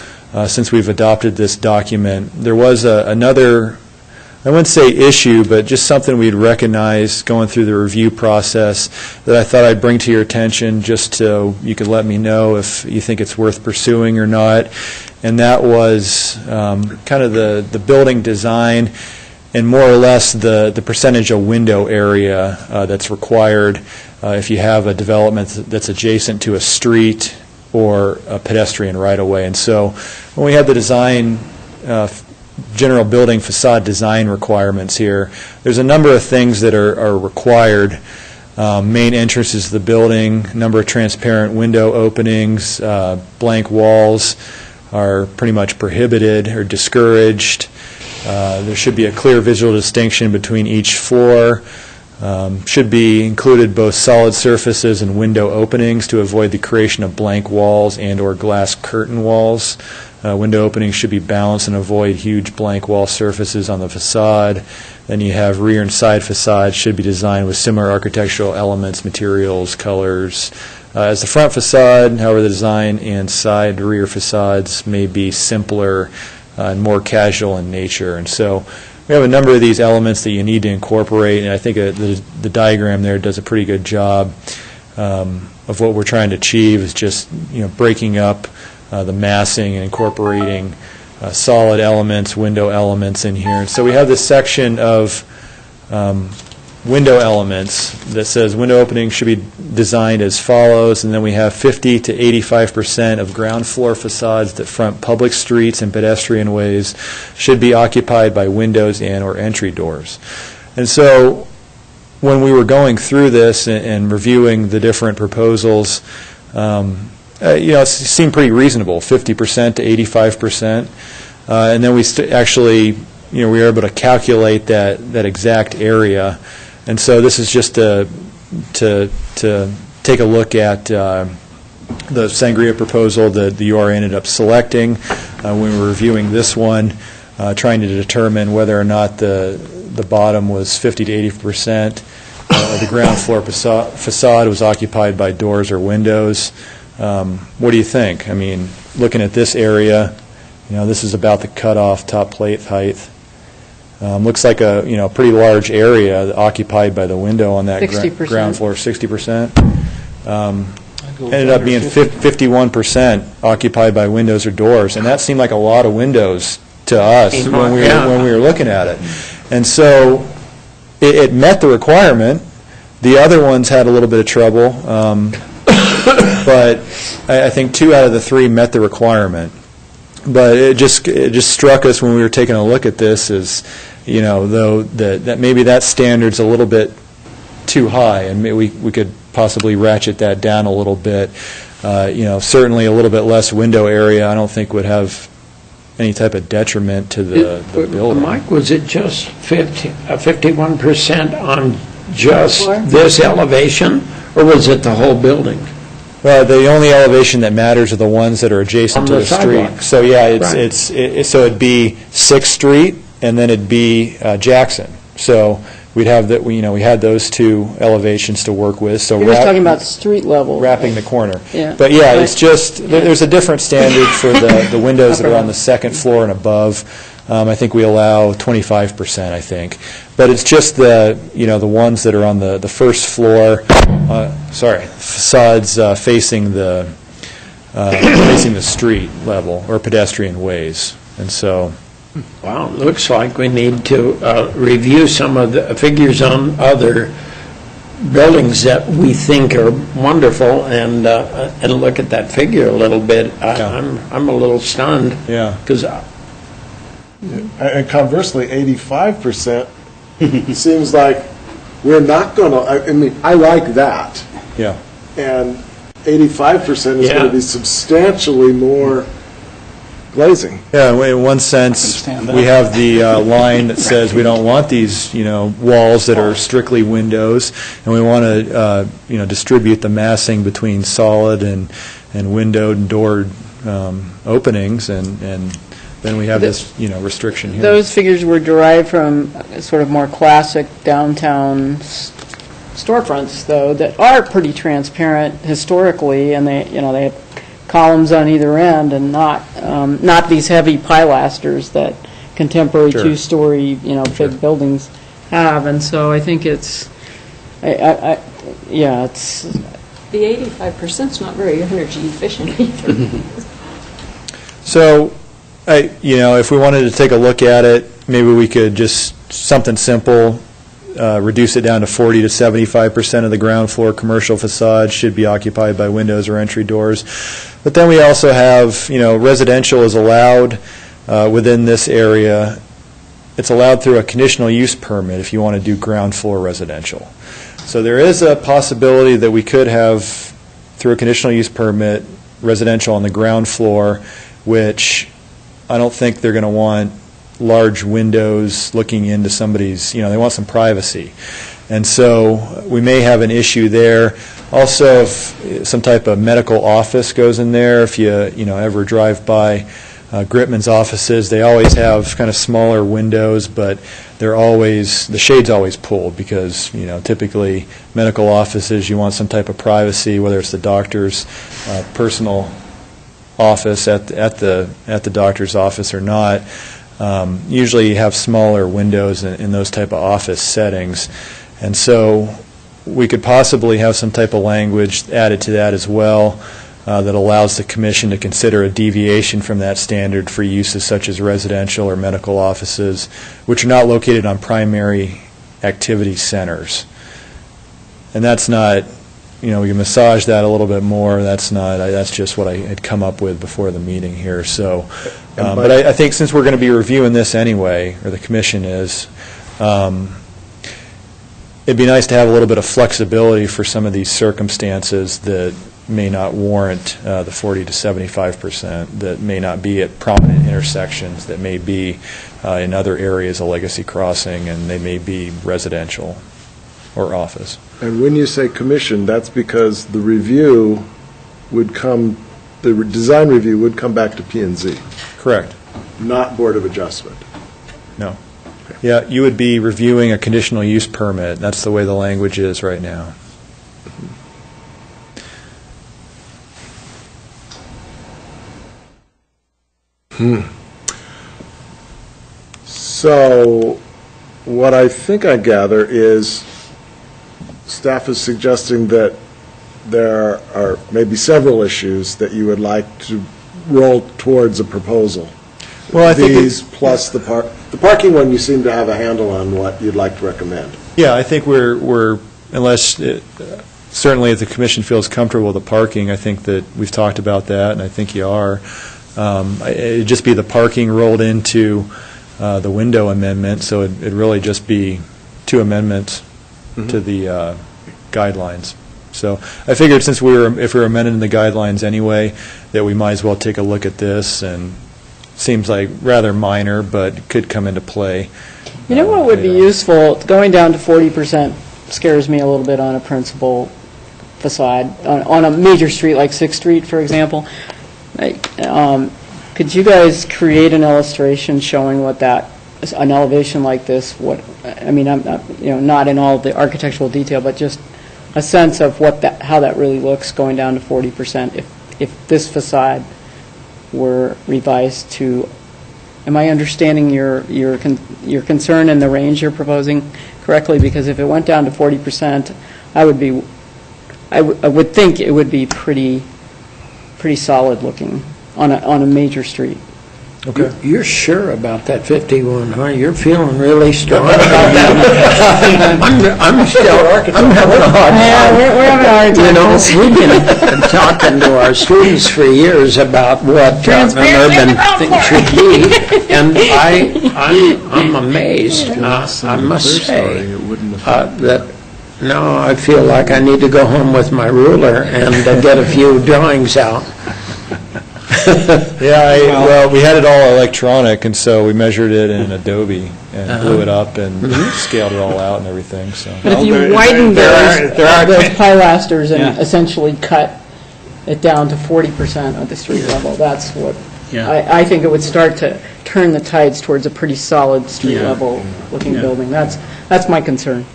Speaker 3: since we've adopted this document, there was another, I wouldn't say issue, but just something we'd recognized going through the review process that I thought I'd bring to your attention just so you could let me know if you think it's worth pursuing or not. And that was kind of the building design and more or less the percentage of window area that's required if you have a development that's adjacent to a street or a pedestrian right-of-way. And so when we have the design, general building facade design requirements here, there's a number of things that are required. Main entrances to the building, number of transparent window openings, blank walls are pretty much prohibited or discouraged. There should be a clear visual distinction between each floor. Should be included both solid surfaces and window openings to avoid the creation of blank walls and or glass curtain walls. Window openings should be balanced and avoid huge blank wall surfaces on the facade. Then you have rear and side facades should be designed with similar architectural elements, materials, colors. As the front facade, however, the design and side rear facades may be simpler and more casual in nature. And so we have a number of these elements that you need to incorporate, and I think the diagram there does a pretty good job of what we're trying to achieve is just breaking up the massing and incorporating solid elements, window elements in here. And so we have this section of window elements that says window openings should be designed as follows, and then we have 50 to 85% of ground floor facades that front public streets and pedestrian ways should be occupied by windows and or entry doors. And so when we were going through this and reviewing the different proposals, it seemed pretty reasonable, 50% to 85%. And then we actually, we were able to calculate that exact area. And so this is just to take a look at the Sangria proposal that the UR ended up selecting when we were reviewing this one, trying to determine whether or not the bottom was 50 to 80%. The ground floor facade was occupied by doors or windows. What do you think? I mean, looking at this area, this is about the cutoff top plate height. Looks like a pretty large area occupied by the window on that ground floor, 60%. Ended up being 51% occupied by windows or doors, and that seemed like a lot of windows to us when we were looking at it. And so it met the requirement. The other ones had a little bit of trouble, but I think 2 out of the 3 met the requirement. But it just struck us when we were taking a look at this as, though that maybe that standard's a little bit too high, and maybe we could possibly ratchet that down a little bit. Certainly a little bit less window area I don't think would have any type of detriment to the building.
Speaker 2: Mike, was it just 51% on just this elevation, or was it the whole building?
Speaker 3: Well, the only elevation that matters are the ones that are adjacent to the street. So yeah, so it'd be 6th Street, and then it'd be Jackson. So we'd have that. We had those 2 elevations to work with. So
Speaker 7: you're just talking about street level,
Speaker 3: wrapping the corner.
Speaker 7: Yeah.
Speaker 3: But yeah, it's just there's a different standard for the windows that are on the 2nd floor and above. I think we allow 25%, I think. But it's just the ones that are on the 1st floor, facades facing the street level or pedestrian ways. And so...
Speaker 2: Wow, it looks like we need to review some of the figures on other buildings that we think are wonderful and look at that figure a little bit. I'm a little stunned.
Speaker 1: Yeah.
Speaker 2: Because...
Speaker 1: And conversely, 85% seems like we're not going to, I mean, I like that.
Speaker 3: Yeah.
Speaker 1: And 85% is going
Speaker 2: Yeah.
Speaker 1: to be substantially more glazing.
Speaker 3: Yeah, in one sense, we have the line that says we don't want these, walls that are strictly windows, and we want to, distribute the massing between solid and windowed and doored openings, and then we have this, restriction here.
Speaker 7: Those figures were derived from sort of more classic downtown storefronts, though, that are pretty transparent historically, and they have columns on either end, and not these heavy pilasters that contemporary
Speaker 3: Sure.
Speaker 7: two-story, big buildings have. And so I think it's, it's.
Speaker 14: The 85%'s not very energy efficient either.
Speaker 3: So, if we wanted to take a look at it, maybe we could just, something simple, reduce it down to 40 to 75% of the ground floor commercial facade should be occupied by windows or entry doors. But then we also have, residential is allowed within this area. It's allowed through a conditional use permit if you want to do ground floor residential. So there is a possibility that we could have, through a conditional use permit, residential on the ground floor, which I don't think they're going to want large windows looking into somebody's, they want some privacy. And so we may have an issue there. Also, if some type of medical office goes in there, if you, ever drive by Gritman's offices, they always have kind of smaller windows, but the shade's always pulled because, typically medical offices, you want some type of privacy, whether it's the doctor's personal office at the doctor's office or not. Usually you have smaller windows in those type of office settings. And so we could possibly have some type of language added to that as well that allows the commission to consider a deviation from that standard for uses such as residential or medical offices, which are not located on primary activity centers. And that's not, we can massage that a little bit more. That's just what I had come up with before the meeting here. So, but I think since we're going to be reviewing this anyway, or the commission is, it'd be nice to have a little bit of flexibility for some of these circumstances that may not warrant the 40 to 75%, that may not be at prominent intersections, that may be in other areas of Legacy Crossing, and they may be residential or office.
Speaker 1: And when you say commission, that's because the review would come, the design review would come back to P&Z.
Speaker 3: Correct.
Speaker 1: Not Board of Adjustment.
Speaker 3: No. Yeah, you would be reviewing a conditional use permit. That's the way the language is right now.
Speaker 1: So what I think I gather is staff is suggesting that there are maybe several issues that you would like to roll towards a proposal.
Speaker 3: Well, I think
Speaker 1: these plus the parking one, you seem to have a handle on what you'd like to recommend.
Speaker 3: Yeah, I think we're unless certainly if the commission feels comfortable with the parking, I think that we've talked about that, and I think you are. It'd just be the parking rolled into the window amendment, so it'd really just be two amendments to the guidelines. So I figured since if we're amending the guidelines anyway, that we might as well take a look at this, and seems like rather minor, but could come into play.
Speaker 7: You know what would be useful? Going down to 40% scares me a little bit on a principal facade, on a major street like 6th Street, for example. Could you guys create an illustration showing what an elevation like this, I'm not in all of the architectural detail, but just a sense of how that really looks going down to 40% if this facade were revised to, am I understanding your concern and the range you're proposing correctly? Because if it went down to 40%, I would think it would be pretty solid looking on a major street.
Speaker 3: Okay.
Speaker 2: You're sure about that 51, huh? You're feeling really strong about that. I'm having a hard time.
Speaker 7: Yeah, we're having a hard time.
Speaker 2: We've been talking to our students for years about what an urban thing should be, and I'm amazed, I must say, that No, I feel like I need to go home with my ruler and get a few drawings out.
Speaker 3: Yeah, well, we had it all electronic, and so we measured it in Adobe and blew it up and scaled it all out and everything, so.
Speaker 7: But if you widen those pilasters and essentially cut it down to 40% of the street level, that's what, I think it would start to turn the tides towards a pretty solid street level looking building. That's my concern.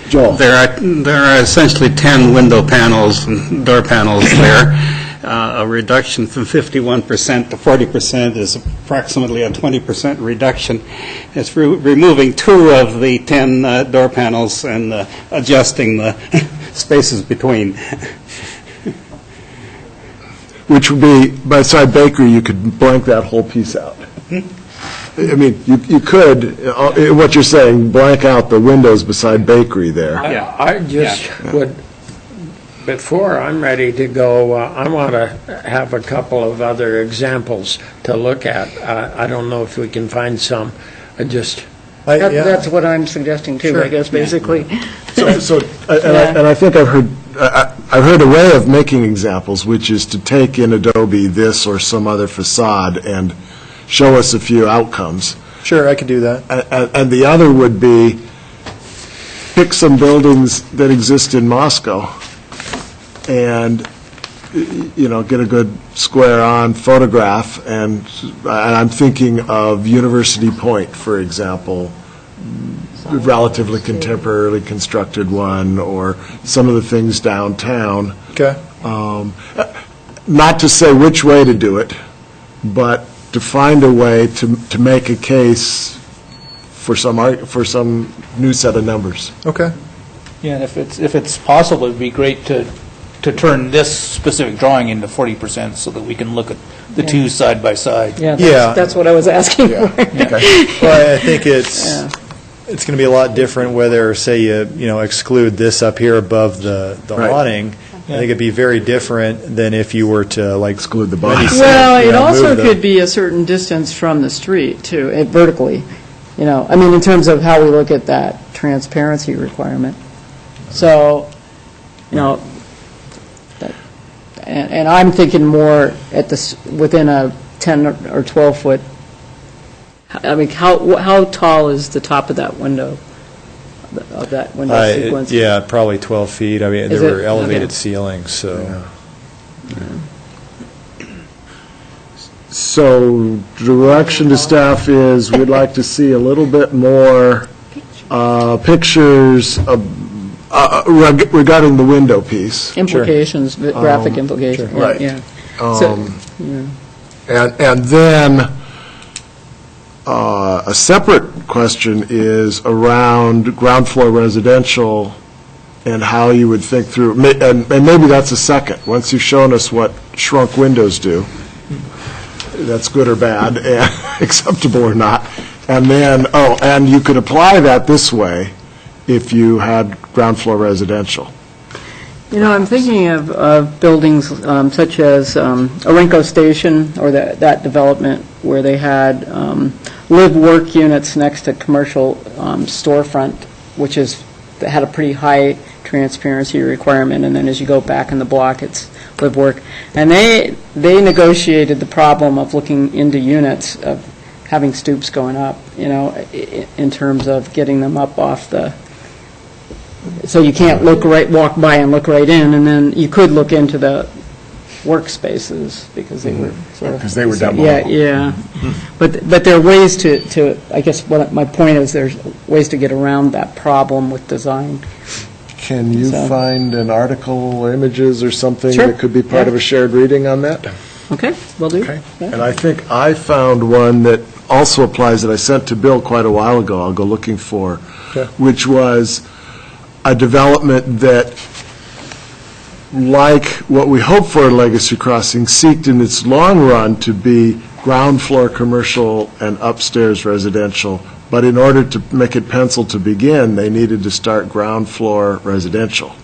Speaker 1: Joel.
Speaker 5: There are essentially 10 window panels and door panels there. A reduction from 51% to 40% is approximately a 20% reduction. It's removing 2 of the 10 door panels and adjusting the spaces between.
Speaker 1: Which would be, beside bakery, you could blank that whole piece out. I mean, you could, what you're saying, blank out the windows beside bakery there.
Speaker 2: I just would, before I'm ready to go, I want to have a couple of other examples to look at. I don't know if we can find some.
Speaker 7: That's what I'm suggesting too, I guess, basically.
Speaker 1: And I think I've heard a way of making examples, which is to take in Adobe this or some other facade and show us a few outcomes.
Speaker 3: Sure, I could do that.
Speaker 1: And the other would be pick some buildings that exist in Moscow and, get a good square-on photograph. And I'm thinking of University Point, for example, relatively contemporarily constructed one, or some of the things downtown.
Speaker 3: Okay.
Speaker 1: Not to say which way to do it, but to find a way to make a case for some new set of numbers.
Speaker 3: Okay.
Speaker 4: Yeah, and if it's possible, it'd be great to turn this specific drawing into 40% so that we can look at the two side by side.
Speaker 7: Yeah, that's what I was asking for.
Speaker 3: Okay. Well, I think it's going to be a lot different whether, say, you exclude this up here above the awning. I think it'd be very different than if you were to exclude the body.
Speaker 7: Well, it also could be a certain distance from the street too, vertically. In terms of how we look at that transparency requirement. So, and I'm thinking more at within a 10 or 12 foot. I mean, how tall is the top of that window? Of that window sequence?
Speaker 3: Yeah, probably 12 feet. I mean, there were elevated ceilings, so.
Speaker 1: So direction to staff is we'd like to see a little bit more pictures regarding the window piece.
Speaker 7: Implications, graphic implications.
Speaker 1: Sure. Right.
Speaker 7: Yeah.
Speaker 1: And then a separate question is around ground floor residential and how you would think through, and maybe that's a second. Once you've shown us what shrunk windows do, that's good or bad, acceptable or not, and then, and you could apply that this way if you had ground floor residential.
Speaker 7: I'm thinking of buildings such as Orenco Station, or that development where they had live-work units next to commercial storefront, which had a pretty high transparency requirement, and then as you go back in the block, it's live-work. And they negotiated the problem of looking into units, of having stoops going up, in terms of getting them up off the, so you can't walk by and look right in, and then you could look into the workspaces because they were sort of,
Speaker 1: because they were down below.
Speaker 7: Yeah. But there are ways to I guess what my point is, there's ways to get around that problem with design.
Speaker 1: Can you find an article or images or something
Speaker 7: Sure.
Speaker 1: that could be part of a shared reading on that?
Speaker 7: Okay, will do.
Speaker 1: Okay. And I think I found one that also applies that I sent to Bill quite a while ago, I'll go looking for, which was a development that, like what we hope for in Legacy Crossing, seeked in its long run to be ground floor commercial and upstairs residential. But in order to make it pencil to begin, they needed to start ground floor residential.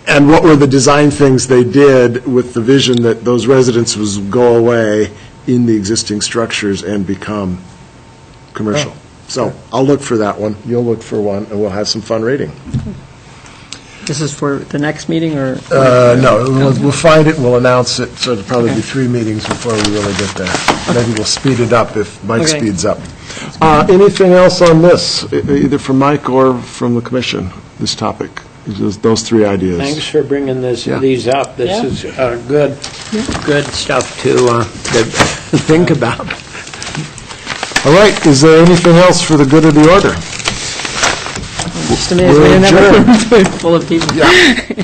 Speaker 1: And what were the design things they did with the vision that those residences would go away in the existing structures and become commercial? So I'll look for that one, you'll look for one, and we'll have some fun reading.
Speaker 7: This is for the next meeting, or?
Speaker 1: No, we'll find it, and we'll announce it, so it'll probably be 3 meetings before we really get there. Maybe we'll speed it up if Mike
Speaker 7: Okay.
Speaker 1: speeds up. Anything else on this, either from Mike or from the commission, this topic? Those 3 ideas.
Speaker 2: Thanks for bringing
Speaker 1: Yeah.
Speaker 2: these up. This is good stuff to think about.
Speaker 1: All right, is there anything else for the good of the order?
Speaker 7: Just a minute, we didn't have a room full of people.
Speaker 1: Yeah.